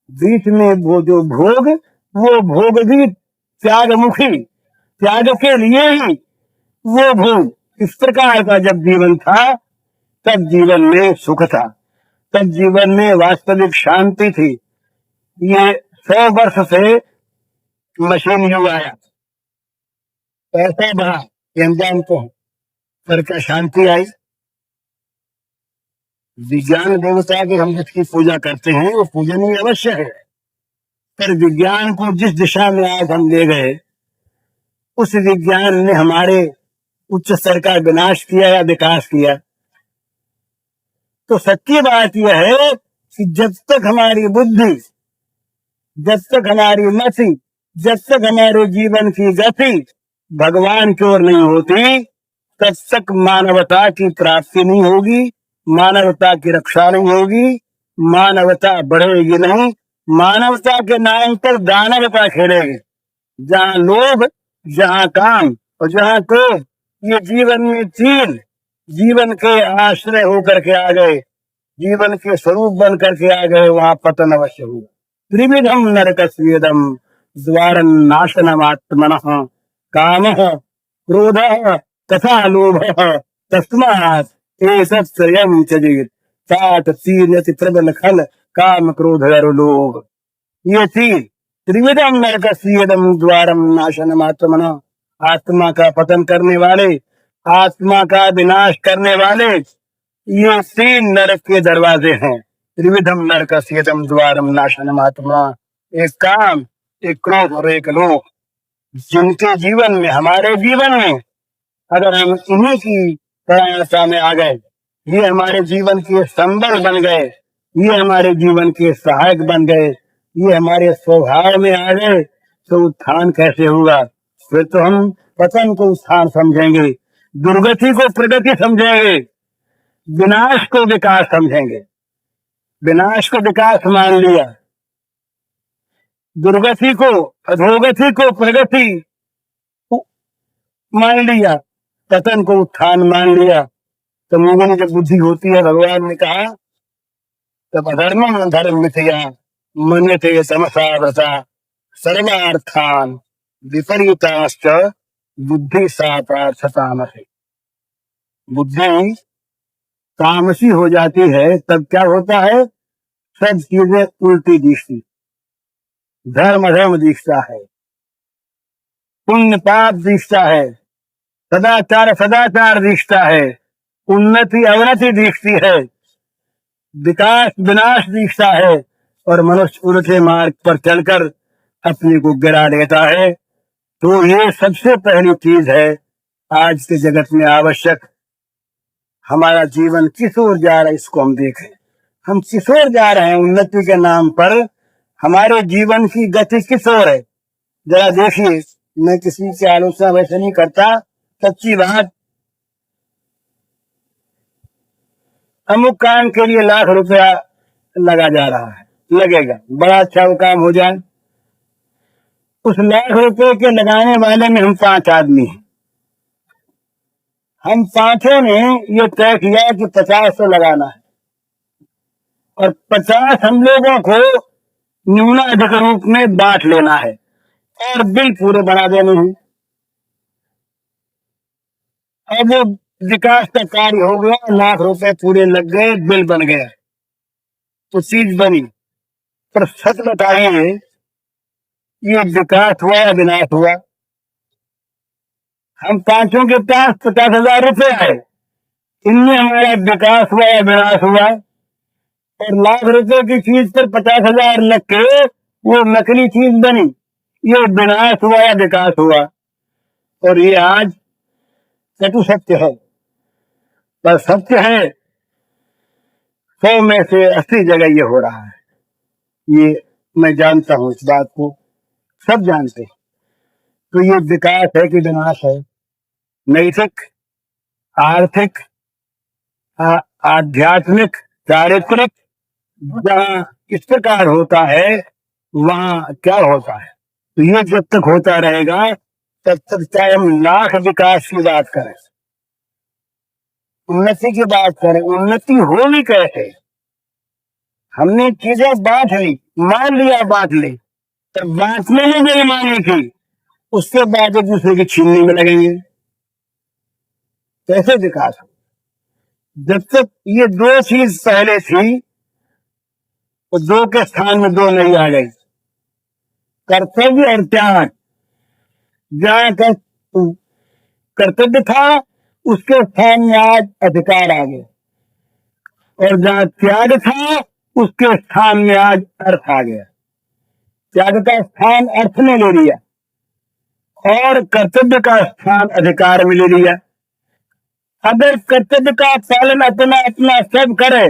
बीच में वो जो भोग, वो भोग भी त्यागमुखी, त्याग के लिए ही वो भोग। इस प्रकार का जब जीवन था, तब जीवन में सुख था, तब जीवन में वास्तविक शांति थी। ये 100 वर्ष से मशीन युग आया, पैसा बढ़ा, ये हम जानते हैं, पर क्या शांति आई? विज्ञान देवता की हम जिसकी पूजा करते हैं वो पूजनीय अवश्य है, पर विज्ञान को जिस दिशा में आज हम ले गए, उस विज्ञान ने हमारे उच्च स्तर का विनाश किया या विकास किया? तो सच्ची बात यह है कि जब तक हमारी बुद्धि, जब तक हमारी मति, जब तक हमारे जीवन की गति भगवान की ओर नहीं होती, तब तक मानवता की प्राप्ति नहीं होगी, मानवता की रक्षा नहीं होगी, मानवता बढ़ेगी नहीं, मानवता के नाम पर दानवता खेलेगी। जहाँ लोभ, जहाँ काम और जहाँ क्रोध, ये जीवन में तीन जीवन के आश्रय होकर के आ गए, जीवन के स्वरूप बन करके आ गए, वहां पतन अवश्य हुआ। त्रिविधम नरकस्येदम द्वारं नाशनमात्मनः कामः क्रोधः तथा लोभः तस्मात् एतत् त्रयं त्यजेत् तात तीर्यति प्रबल खल काम क्रोध लोभ। ये तीन, त्रिविधम नरकस्येदम द्वारं नाशनमात्मनः, आत्मा का पतन करने वाले, आत्मा का विनाश करने वाले, ये तीन नरक के दरवाजे हैं। त्रिविधम नरकस्येदम द्वारम नाशनमात्मा, एक काम, एक क्रोध और एक लोभ। जिनके जीवन में, हमारे जीवन में अगर हम इन्हीं की प्रयासा में आ गए, ये हमारे जीवन के संबल बन गए, ये हमारे जीवन के सहायक बन गए, ये हमारे स्वभाव में आ गए, तो उत्थान कैसे होगा? फिर तो हम पतन को उत्थान समझेंगे, दुर्गति को प्रगति समझेंगे, विनाश को विकास समझेंगे। विनाश को विकास मान लिया, दुर्गति को अधोगति को प्रगति मान लिया, पतन को उत्थान मान लिया। तो मोहन जब बुद्धि होती है, भगवान ने कहा, तब अधर्म धर्म मिथया मन्यते तमसा व्रता सर्वार्थान विपरीताश्च बुद्धि सा पार्थतामसि। बुद्धि तामसी हो जाती है तब क्या होता है? सब चीजें उल्टी दिखती, धर्म अधर्म दिखता है, पुण्य पाप दिखता है, सदाचार सदाचार दिखता है, उन्नति अवनति दिखती है, विकास विनाश दिखता है, और मनुष्य उल्टे मार्ग पर चलकर अपने को गिरा देता है। तो ये सबसे पहली चीज है आज के जगत में आवश्यक। हमारा जीवन किस ओर जा रहा है इसको हम देखें। हम किस ओर जा रहे हैं उन्नति के नाम पर? हमारे जीवन की गति किस ओर है? जरा देखिए, मैं किसी की आलोचना वैसे नहीं करता, सच्ची बात। अमुक काम के लिए लाख रुपया लगा जा रहा है, लगेगा, बड़ा अच्छा वो काम हो जाए। उस लाख रुपए के लगाने वाले में हम 5 आदमी हैं। हम 5 ने ये तय किया कि 50 तो लगाना है, और 50 हम लोगों को न्यूनाधिक रूप में बांट लेना है और बिल पूरे बना देने हैं। अब वो विकास का कार्य हो गया, लाख रुपए पूरे लग गए, बिल बन गया, तो चीज बनी। पर सच बताइए, ये विकास हुआ या विनाश हुआ? हम 5 के पास 50,000 रुपए आए, इनमें हमारा विकास हुआ या विनाश हुआ? और लाख रुपए की चीज पर 50,000 लग के वो नकली चीज बनी, ये विनाश हुआ या विकास हुआ? और ये आज कटु सत्य है, पर सत्य है 100 में से 80 जगह ये हो रहा है। ये मैं जानता हूं, इस बात को सब जानते हैं। तो ये विकास है कि विनाश है? नैतिक, आर्थिक, आध्यात्मिक, चारित्रिक, जहां इस प्रकार होता है वहां क्या होता है? तो ये जब तक होता रहेगा तब तक चाहे हम लाख विकास की बात करें, उन्नति की बात करें, उन्नति होगी कैसे? हमने चीजें बांट ली, मान लिया बांट ली, तब बांटने में जो मानी थी उसके बाद एक दूसरे की छीनने में लगेंगे, कैसे विकास हो? जब तक ये 2 चीज पहले थी तो 2 के स्थान में 2 नहीं आ गई। कर्तव्य और त्याग, जहां कर्तव्य था उसके स्थान में आज अधिकार आ गया, और जहां त्याग था उसके स्थान में आज अर्थ आ गया। त्याग का स्थान अर्थ ने ले लिया और कर्तव्य का स्थान अधिकार में ले लिया। अगर कर्तव्य का पालन अपना अपना सब करे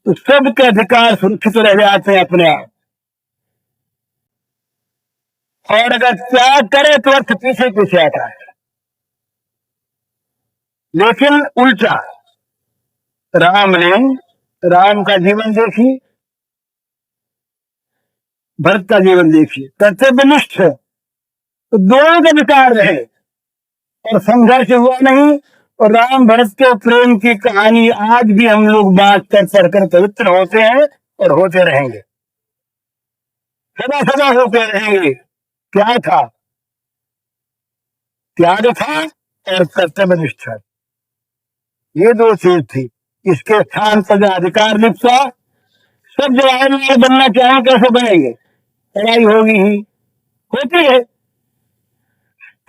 तो सबके अधिकार सुरक्षित रह जाते हैं अपने आप, और अगर त्याग करे तो अर्थ पीछे पीछे आता है। लेकिन उल्टा, राम का जीवन देखिए, भरत का जीवन देखिए, कर्तव्यनिष्ठ, तो दोनों के विकार रहे और संघर्ष हुआ नहीं। और राम भरत के प्रेम की कहानी आज भी हम लोग बात कर कर पवित्र होते हैं और होते रहेंगे, सदा सदा होते रहेंगे। क्या था? त्याग था और कर्तव्य निष्ठा, ये 2 चीज थी। इसके स्थान पर अधिकार निष्ठा, सब जवाहर बनना चाहें कैसे बनेंगे? पढ़ाई होगी ही, होती है।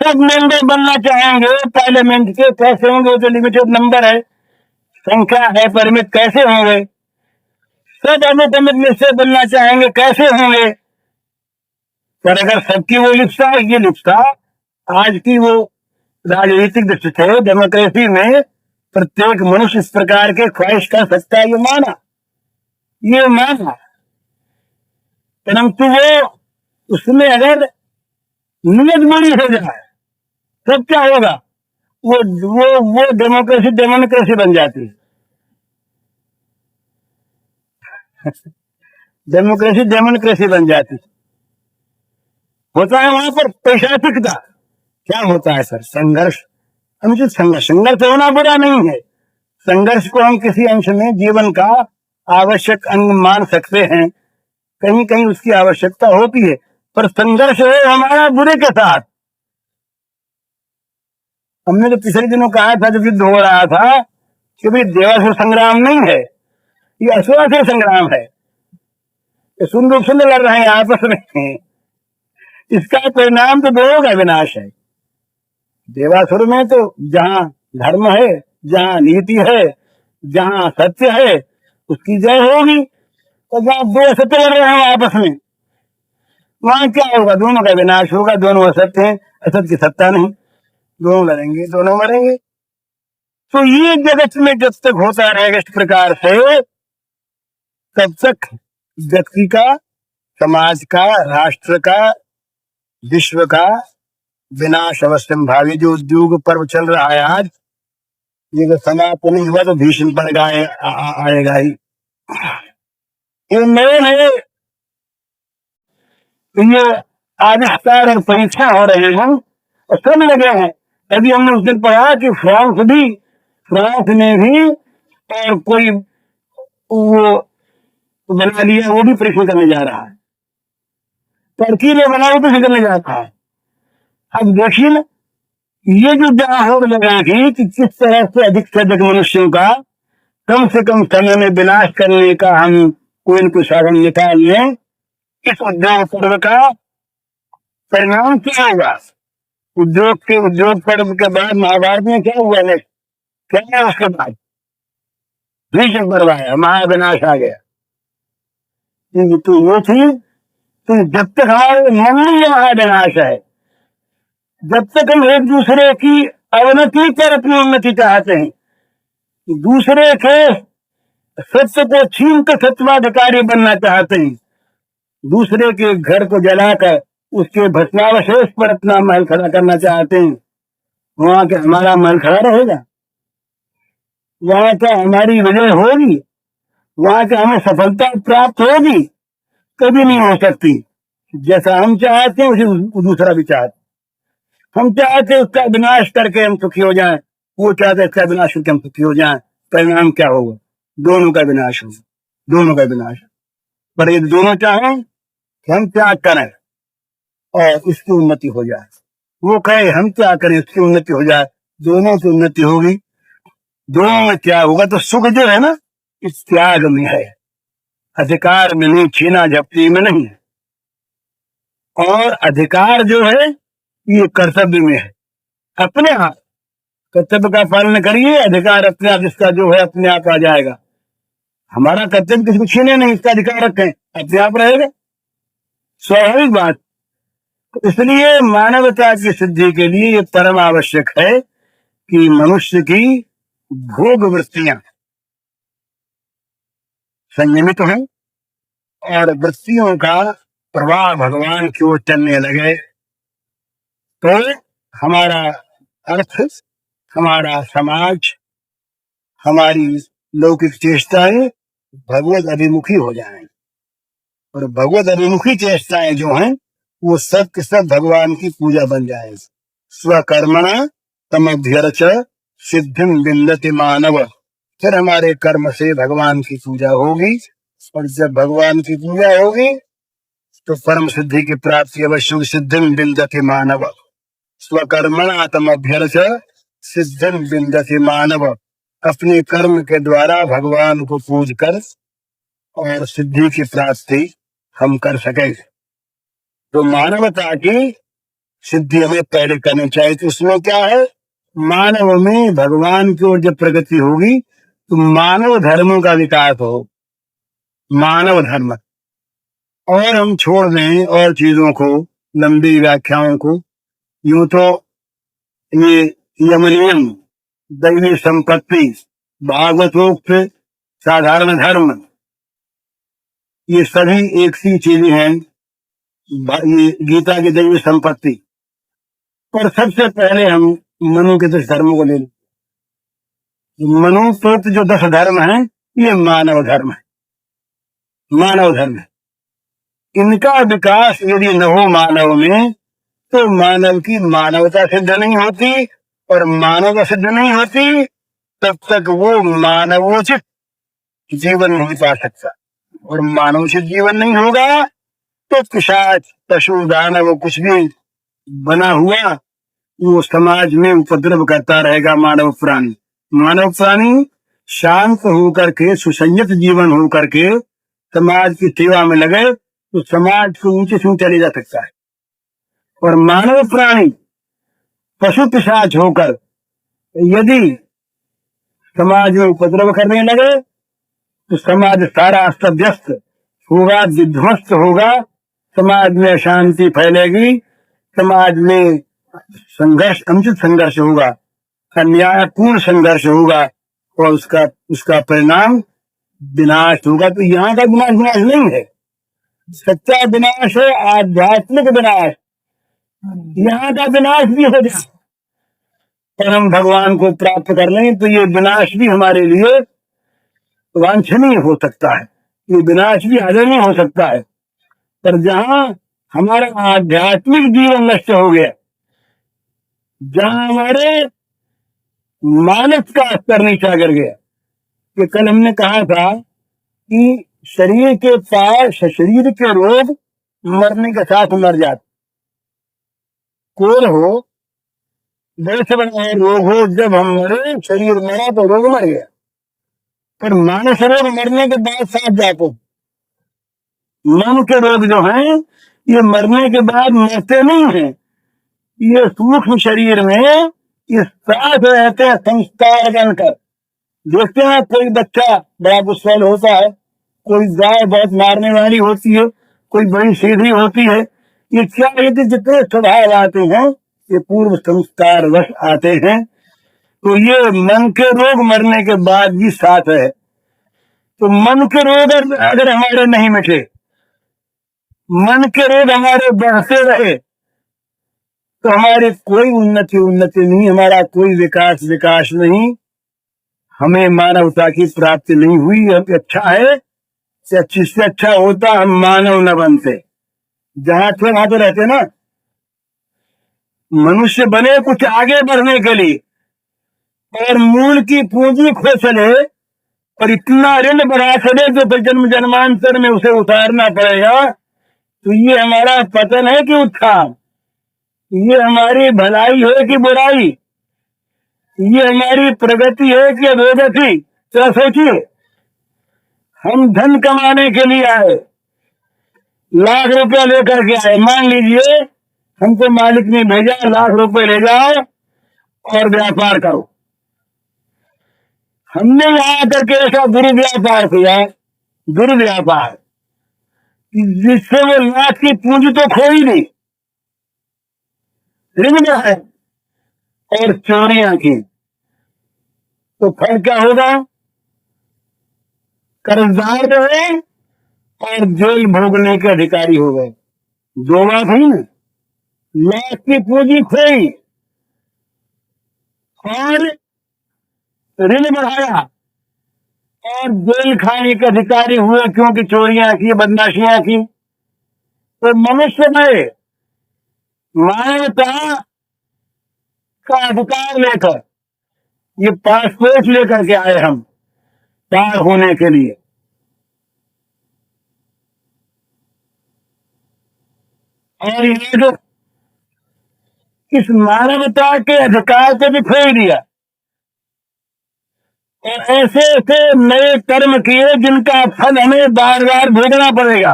सब मेंबर बनना चाहेंगे पार्लियामेंट के, कैसे होंगे? वो तो लिमिटेड नंबर है, संख्या है परिमित, कैसे होंगे? सब अनुपमित निश्चय बनना चाहेंगे, कैसे होंगे? पर अगर सबकी वो लिप्सा, ये लिप्सा आज की वो राजनीतिक दृष्टि से डेमोक्रेसी में प्रत्येक मनुष्य इस प्रकार के ख्वाहिश कर सकता है, ये माना, परंतु वो उसमें अगर नियत बड़ी हो जाए तब क्या होगा? वो डेमोक्रेसी बन जाती है। डेमोक्रेसी डेमोक्रेसी बन जाती। होता है वहां पर प्रशासकता। क्या होता है सर? संघर्ष। अनुचित संघर्ष। संघर्ष होना बुरा नहीं है। संघर्ष को हम किसी अंश में जीवन का आवश्यक अंग मान सकते हैं। कहीं कहीं उसकी आवश्यकता होती है, पर संघर्ष है हमारा बुरे के साथ। हमने तो पिछले दिनों कहा था जब युद्ध हो रहा था कि भाई देवासुर संग्राम नहीं है, ये असुरासुर संग्राम है। ये सुंदर सुंदर लड़ रहे हैं आपस में। इसका परिणाम तो दोनों का विनाश है। देवासुर में तो जहां धर्म है, जहां नीति है, जहां सत्य है, उसकी जय होगी। तो जहां दो असत्य लड़ रहे हैं आपस में, वहां क्या होगा? दोनों का विनाश होगा। दोनों असत्य हैं, असत्य की सत्ता नहीं। दोनों लड़ेंगे, दोनों मरेंगे। तो ये जगत में जब तक होता रहेगा इस प्रकार से, तब तक व्यक्ति का, समाज का, राष्ट्र का, विश्व का विनाश अवश्य भावी। जो उद्योग पर्व चल रहा है आज, ये तो समाप्त नहीं हुआ तो भीषण पड़ आएगा ही। ये नए नए ये आविष्कार और परीक्षा हो रहे हैं और सब लगे हैं। अभी हमने उस दिन पढ़ा कि फ्रांस में भी और कोई वो बना लिया, वो भी परीक्षण करने जा रहा है। टर्की ने बना, वो परीक्षण करने जा रहा है। अब देखिए ना, ये जो जहां हो लगेगी कि किस तरह से अधिक मनुष्यों का कम से कम समय में विनाश करने का हम कोई न कोई साधन निकाल लें, इस उद्योग पर्व का परिणाम क्या होगा? उद्योग पर्व के बाद महाभारत में क्या हुआ? क्या है उसके बाद? भीषण पर्व आया, महाविनाश आ गया। तो वो थी, तो जब तक हमारे मन में ये महाविनाश है, जब तक हम एक दूसरे की अवनति कर अपनी उन्नति चाहते हैं, दूसरे के सत्य को छीन कर सत्वाधिकारी बनना चाहते हैं, दूसरे के घर को जलाकर उसके भस्मावशेष पर अपना महल खड़ा करना चाहते हैं, वहां के हमारा महल खड़ा रहेगा? वहां का हमारी विजय होगी? वहां का हमें सफलता प्राप्त होगी? कभी नहीं हो सकती। जैसा हम चाहते हैं उसे दूसरा भी चाहते। हम चाहते हैं उसका विनाश करके हम सुखी हो जाएं, वो चाहते हैं इसका विनाश करके हम सुखी हो जाएं। परिणाम क्या होगा? दोनों का विनाश होगा, दोनों का विनाश। पर ये दोनों चाहें कि हम त्याग करें और इसकी उन्नति हो जाए, वो कहे हम क्या करें इसकी उन्नति हो जाए, दोनों की उन्नति होगी। दोनों में त्याग होगा तो सुख जो है ना, इस त्याग में है। अधिकार में नहीं, छीना झपटी में नहीं। और अधिकार जो है ये कर्तव्य में है। अपने आप कर्तव्य का पालन करिए, अधिकार अपने आप इसका जो है अपने आप आ जाएगा। हमारा कर्तव्य किसी को छीने नहीं, इसका अधिकार रखें, अपने आप रहेगा, स्वाभाविक बात। इसलिए मानवता की सिद्धि के लिए ये परम आवश्यक है कि मनुष्य की भोग वृत्तियां संयमित हों और वृत्तियों का प्रवाह भगवान की ओर चलने लगे, तो हमारा अर्थ, हमारा समाज, हमारी लौकिक चेष्टाएं भगवत अभिमुखी हो जाएं। और भगवत अभिमुखी चेष्टाएं जो हैं वो सब के सब भगवान की पूजा बन जाएंगी। स्वकर्मणा तमभ्यर्च सिद्धिं विन्दति मानव। फिर हमारे कर्म से भगवान की पूजा होगी, और जब भगवान की पूजा होगी तो परम सिद्धि की प्राप्ति अवश्य। सिद्धिं विन्दति मानव। स्वकर्मणा तमभ्यर्च सिद्धिं विन्दति मानव। अपने कर्म के द्वारा भगवान को पूज कर और सिद्धि की प्राप्ति हम कर सके। तो मानवता की सिद्धि हमें पहले करनी चाहिए। तो उसमें क्या है? मानव में भगवान की ओर जब प्रगति होगी तो मानव धर्मों का विकास हो, मानव धर्म। और हम छोड़ दें और चीजों को, लंबी व्याख्याओं को। यूं तो ये यमनियम, दैवी संपत्ति, भागवतोक्त साधारण धर्म, ये सभी एक सी चीजें हैं। ये गीता की दैवी संपत्ति। पर सबसे पहले हम मनु के 10 धर्मों को ले लें। मनु प्रोक्त जो 10 धर्म हैं ये मानव धर्म है। मानव धर्म है। इनका विकास यदि न हो मानव में, तो मानव की मानवता सिद्ध नहीं होती, और मानवता सिद्ध नहीं होती तब तक वो मानवोचित जीवन नहीं पा सकता, और मानवोचित जीवन नहीं होगा तो पिशाच, पशु, दानव, कुछ भी बना हुआ वो समाज में उपद्रव करता रहेगा। मानव प्राणी शांत होकर के, सुसंयत जीवन होकर के समाज की सेवा में लगे तो समाज को ऊंचे से ऊंचा ले जा सकता है। और मानव प्राणी पशु पिशाच होकर यदि समाज में उपद्रव करने लगे तो समाज सारा अस्त व्यस्त होगा, विध्वस्त होगा, समाज में अशांति फैलेगी, समाज में संघर्ष, अनुचित संघर्ष होगा, अन्यायपूर्ण संघर्ष होगा, और उसका परिणाम विनाश होगा। तो यहाँ का विनाश नहीं है, सच्चा विनाश है आध्यात्मिक विनाश। यहाँ का विनाश भी हो जाए और हम भगवान को प्राप्त कर लें तो ये विनाश भी हमारे लिए वांछनीय हो सकता है, ये विनाश भी आदरणीय हो सकता है। पर जहाँ हमारा आध्यात्मिक जीवन नष्ट हो गया, जहाँ हमारे मानस का स्तर नीचा कर गया, कि कल हमने कहा था कि शरीर के रोग मरने के साथ मर जाते। कोल हो, बड़े से बड़ा रोग हो, जब हम मरे, शरीर मरा तो रोग मर गया, पर मानस रोग मरने के बाद साथ जाते। मन के रोग जो हैं ये मरने के बाद मरते नहीं हैं, ये सूक्ष्म शरीर में ये साथ रहते हैं संस्कार बनकर। देखते हैं कोई बच्चा बड़ा गुस्सैल होता है, कोई गाय बहुत मारने वाली होती है, कोई बड़ी सीधी होती है, ये क्या यदि जितने स्वभाव आते हैं ये पूर्व संस्कार वश आते हैं। तो ये मन के रोग मरने के बाद भी साथ है। तो मन के रोग अगर हमारे नहीं मिटे, मन के रोग हमारे बढ़ते रहे, तो हमारी कोई उन्नति नहीं, हमारा कोई विकास नहीं, हमें मानवता की प्राप्ति नहीं हुई। अब अच्छा है, से अच्छा होता हम मानव न बनते। जहां थे वहां तो रहते ना, मनुष्य बने कुछ आगे बढ़ने के लिए, और मूल की पूंजी खो चले और इतना ऋण बढ़ा चले जो तो जन्म जन्मांतर में उसे उतारना पड़ेगा। तो ये हमारा पतन है कि उत्थान, ये हमारी भलाई है कि बुराई, ये हमारी प्रगति है कि अधोगति। तो सोचिए, हम धन कमाने के लिए आए, लाख रुपया लेकर के आए, मान लीजिए हमको मालिक ने भेजा लाख रुपए ले जाओ और व्यापार करो। हमने यहाँ आकर के ऐसा दुर्व्यापार किया, दुर्व्यापार, जिससे वो लाख की पूंजी तो खो ही नहीं, ऋण में है और चोरियां की, तो फल क्या होगा? कर्जदार रहे और जेल भोगने के अधिकारी हो गए। दो बात हुई ना, लाख की पूंजी खोई और ऋण बढ़ाया और जेल खाने के अधिकारी हुए, क्योंकि चोरियां की, बदमाशियां की। तो मनुष्य में मानवता का अधिकार लेकर, ये पासपोर्ट लेकर के आए हम पार होने के लिए। और ये जो इस मानवता के अधिकार को भी खोई दिया, और ऐसे ऐसे नए कर्म किए जिनका फल हमें बार बार भोगना पड़ेगा,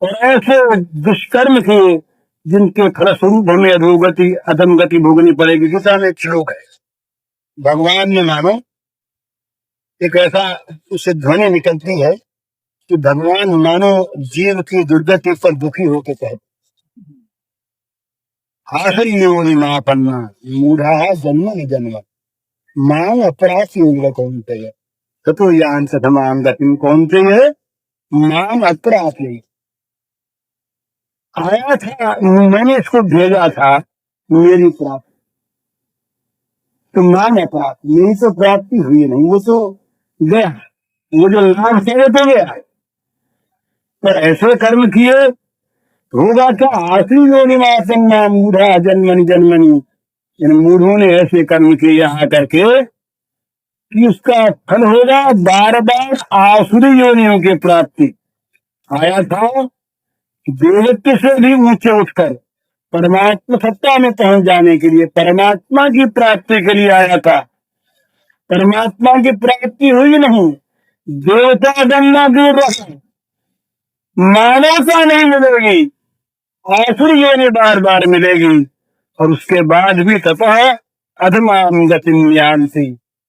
और ऐसे दुष्कर्म किए जिनके फलस्वरूप हमें अधोगति, अधमगति भोगनी पड़ेगी। गीता में एक श्लोक है, भगवान ने मानो एक ऐसा उससे ध्वनि निकलती है कि भगवान मानो जीव की दुर्गति पर दुखी होकर कहते, हासल्योनिमापन्ना मूढ़ा जन्म जन्म मां अपराधी कौनते है, ततो यान सतमां गतिम। कौनते है? मां अपराधी। आया था, मैंने इसको भेजा था मेरी प्राप्ति, तो मां अपराध, मेरी तो प्राप्ति हुई नहीं, वो तो गया, वो जो लाभ चाहिए तो गया। पर ऐसे कर्म किए होगा क्या? आखिरी योनि मासन्ना मूढ़ा जन्मनि जन्मनि, इन मूढ़ों ने ऐसे कर्म किए यहाँ करके कि उसका फल होगा बार बार आसुरी योनियों की प्राप्ति। आया था देवत्व से भी ऊंचे उठकर परमात्मा सत्ता में पहुंच जाने के लिए, परमात्मा की प्राप्ति के लिए आया था। परमात्मा की प्राप्ति हुई नहीं, देवता बनना दूर रहा, मानवता नहीं मिलेगी, आसुरी योनि बार बार मिलेगी। और उसके बाद भी तपः अधमाम गतिम यान्ति,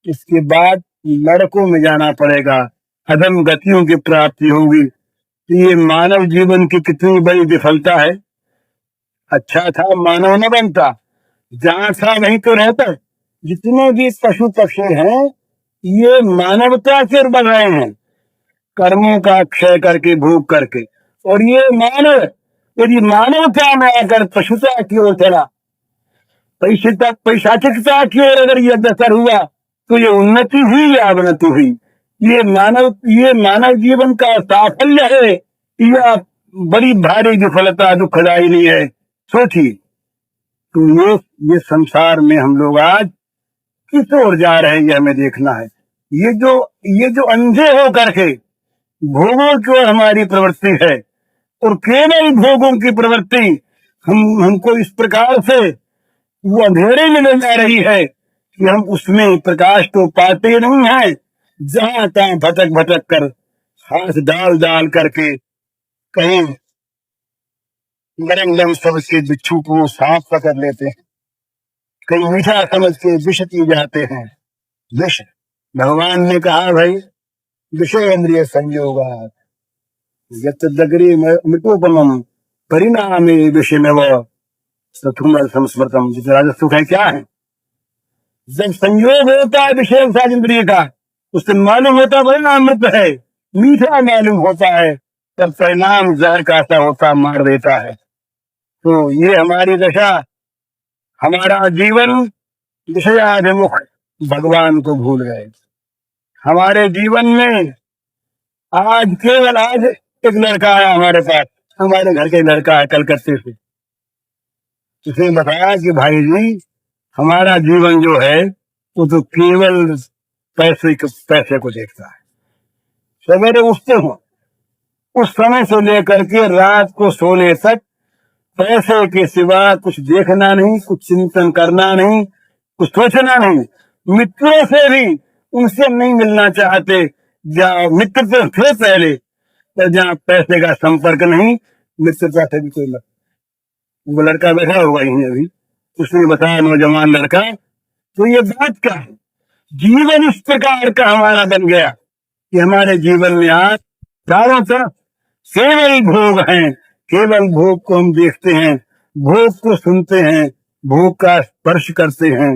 इसके बाद नरकों में जाना पड़ेगा, अधम गतियों की प्राप्ति होगी। ये मानव जीवन की कितनी बड़ी विफलता है। अच्छा था मानव न बनता, जहां था वहीं तो रहता। जितने भी पशु पक्षी हैं ये मानवता से बढ़ रहे हैं, कर्मों का क्षय करके, भोग करके। और ये मानव यदि मानवता में आकर पशुता की ओर चला, पैशाचिकता की ओर अगर ये अग्रसर हुआ, तो ये उन्नति हुई या अवनति हुई? ये मानव जीवन का साफल्य है या बड़ी भारी विफलता, दुखदायी है? सोचिए। तो ये संसार में हम लोग आज किस ओर जा रहे हैं, ये हमें देखना है। ये जो अंधे हो करके भोगों की ओर हमारी प्रवृत्ति है, और केवल भोगों की प्रवृत्ति हमको इस प्रकार से वो अंधेरे में ले जा रही है कि हम उसमें प्रकाश तो पाते नहीं हैं। जहां तहां भटक भटक कर, हाथ डाल डाल करके, कहीं नरम समझ के बिच्छू को सांप पकड़ लेते हैं, कहीं मीठा समझ के विष पी जाते हैं। विष, भगवान ने कहा भाई विषय इंद्रिय संयोगा यद्दग्रे मृतोपमम परिणामे विषमेव सथुमल संस्मृतम। जिस राजसुख है क्या है? जब संयोग होता है विषय साथ इंद्रिय का, उससे मालूम होता है परिणाम मृत है, मीठा मालूम होता है, तब परिणाम जहर का सा होता, मार देता है। तो ये हमारी दशा, हमारा जीवन विषयाभिमुख, भगवान को भूल गए। हमारे जीवन में आज केवल आज एक लड़का आया हमारे पास, हमारे घर के लड़का है कलकत्ते से। उसने बताया कि भाई जी हमारा जीवन जो है वो तो केवल पैसे को देखता है। सवेरे उठते हो उस समय से लेकर के रात को सोने तक पैसे के सिवा कुछ देखना नहीं, कुछ चिंतन करना नहीं, कुछ सोचना नहीं। मित्रों से भी उनसे नहीं मिलना चाहते, जहाँ मित्र तो थे पहले, पर जहाँ पैसे का संपर्क नहीं, मित्रता से भी कोई मत। वो लड़का बैठा हुआ ही अभी, उसने बताया, नौजवान लड़का। तो ये बात क्या है? जीवन इस प्रकार का हमारा बन गया कि हमारे जीवन में आज चारों तरफ केवल भोग हैं, केवल भोग को हम देखते हैं, भोग को सुनते हैं, भोग का स्पर्श करते हैं,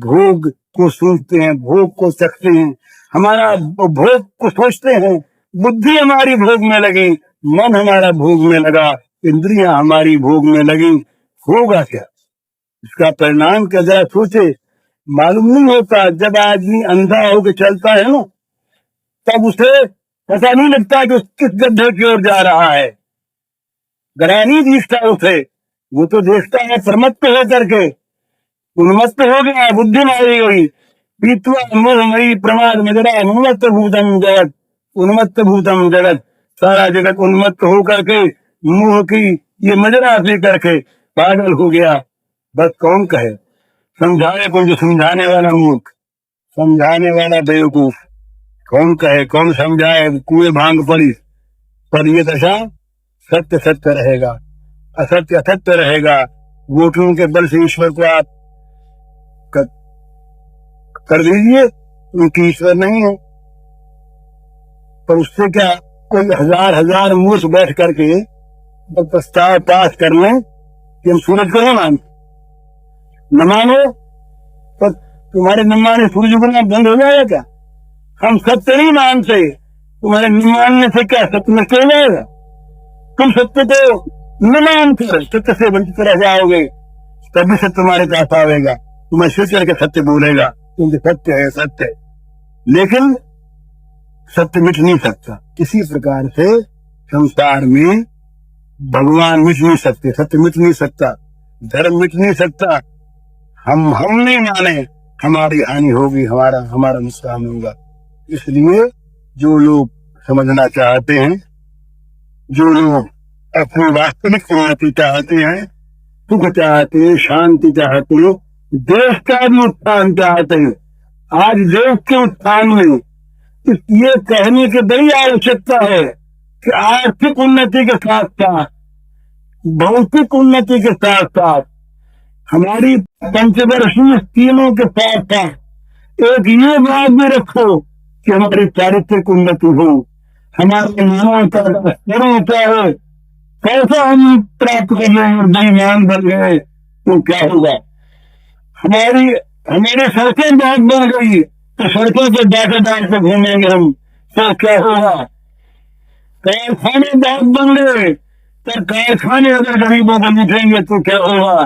भोग को सूंघते हैं, भोग को चखते हैं, हमारा भोग को सोचते हैं। बुद्धि हमारी भोग में लगी, मन हमारा भोग में लगा, इंद्रियां हमारी भोग में लगी। होगा क्या इसका परिणाम? क्या जरा सोचे। मालूम नहीं होता। जब आदमी अंधा होकर चलता है ना, तब उसे पता नहीं लगता कि किस गड्ढे की ओर जा रहा है, ग्रहणी दिखता उसे। वो तो देखता है प्रमत्त होकर के, उन्मत्त हो गया, बुद्धि मारी हुई, पीतवा मोहमयी प्रमाद मजरा उन्मत्त भूतम जगत, उन्मत्त भूतम जगत, सारा जगत उन्मत्त हो करके, मोह की ये मजरा पी करके पागल हो गया। बस कौन कहे, समझाए कौन? जो समझाने वाला मूर्ख, समझाने वाला बेवकूफ, कौन कहे, कौन समझाए? कुएं भांग पड़ी। पर ये दशा सत्य सत्य रहेगा, असत्य असत्य रहेगा। वोटों के बल से ईश्वर को आप कर दीजिए, उनकी ईश्वर नहीं है। पर उससे क्या, कोई हजार मूर्ख बैठ करके प्रस्ताव पास कर लें कि हम सूरज को नहीं मानते, न मानो, पर तुम्हारे न माने सूरज उगना बंद हो जाएगा क्या? हम सत्य नहीं मानते, तुम्हारे न मानने से क्या सत्य नष्ट हो जाएगा? तुम सत्य को न मानते, सत्य से वंचित रह जाओगे, तभी सत्य तुम्हारे पास आवेगा, तुम्हें सोच करके सत्य बोलेगा, क्योंकि सत्य है सत्य। लेकिन सत्य मिट नहीं सकता। इसी प्रकार से संसार में भगवान मिट नहीं सकते, सत्य मिट नहीं सकता, धर्म मिट नहीं सकता। हम नहीं माने, हमारी हानि होगी, हमारा नुकसान होगा। इसलिए जो लोग समझना चाहते हैं, जो लोग अपनी वास्तविक उन्नति चाहते हैं, सुख चाहते हैं, शांति चाहते हैं, देश का भी उत्थान चाहते हैं, आज देश के उत्थान में ये कहने की बड़ी आवश्यकता है कि आर्थिक उन्नति के साथ साथ, भौतिक उन्नति के साथ साथ, हमारी पंचवर्षीय स्कीमों के साथ साथ एक ये बात भी रखो कि हमारी चारित्रिक उन्नति हो, हमारे मानवता का स्तर होता है। कैसा हम प्राप्त कर रहे हैं, बेईमान बन गए तो क्या होगा? हमारी सड़कें बहुत बढ़ गई तो सड़कों पे डाके से घूमेंगे हम, तो क्या होगा? कारखाने बहुत बन गए तो कारखाने अगर गरीबों को लूटेंगे तो क्या होगा?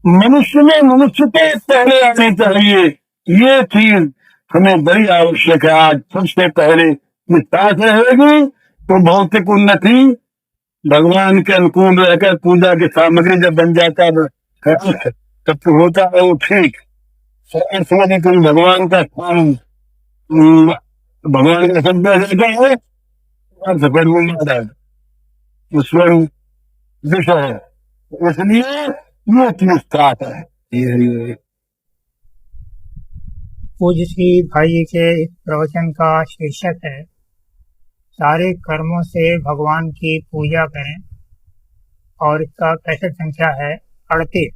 मनुष्य में मनुष्यता पहले आनी चाहिए। ये चीज हमें बड़ी आवश्यक है। आज सबसे पहले विश्वास रहेगी तो भौतिक उन्नति, भगवान के अनुकूल रहकर पूजा की सामग्री जब बन जाता है तब तो होता है वो ठीक। समझ कोई भगवान का स्थान, भगवान का शब्द रहता है, फिर वो माता है, स्वयं विषय है। इसलिए ये चीज साथ है। ये पूज्य श्री भाई के इस प्रवचन का शीर्षक है सारे कर्मों से भगवान की पूजा करें, और इसका कैसेट संख्या है 38।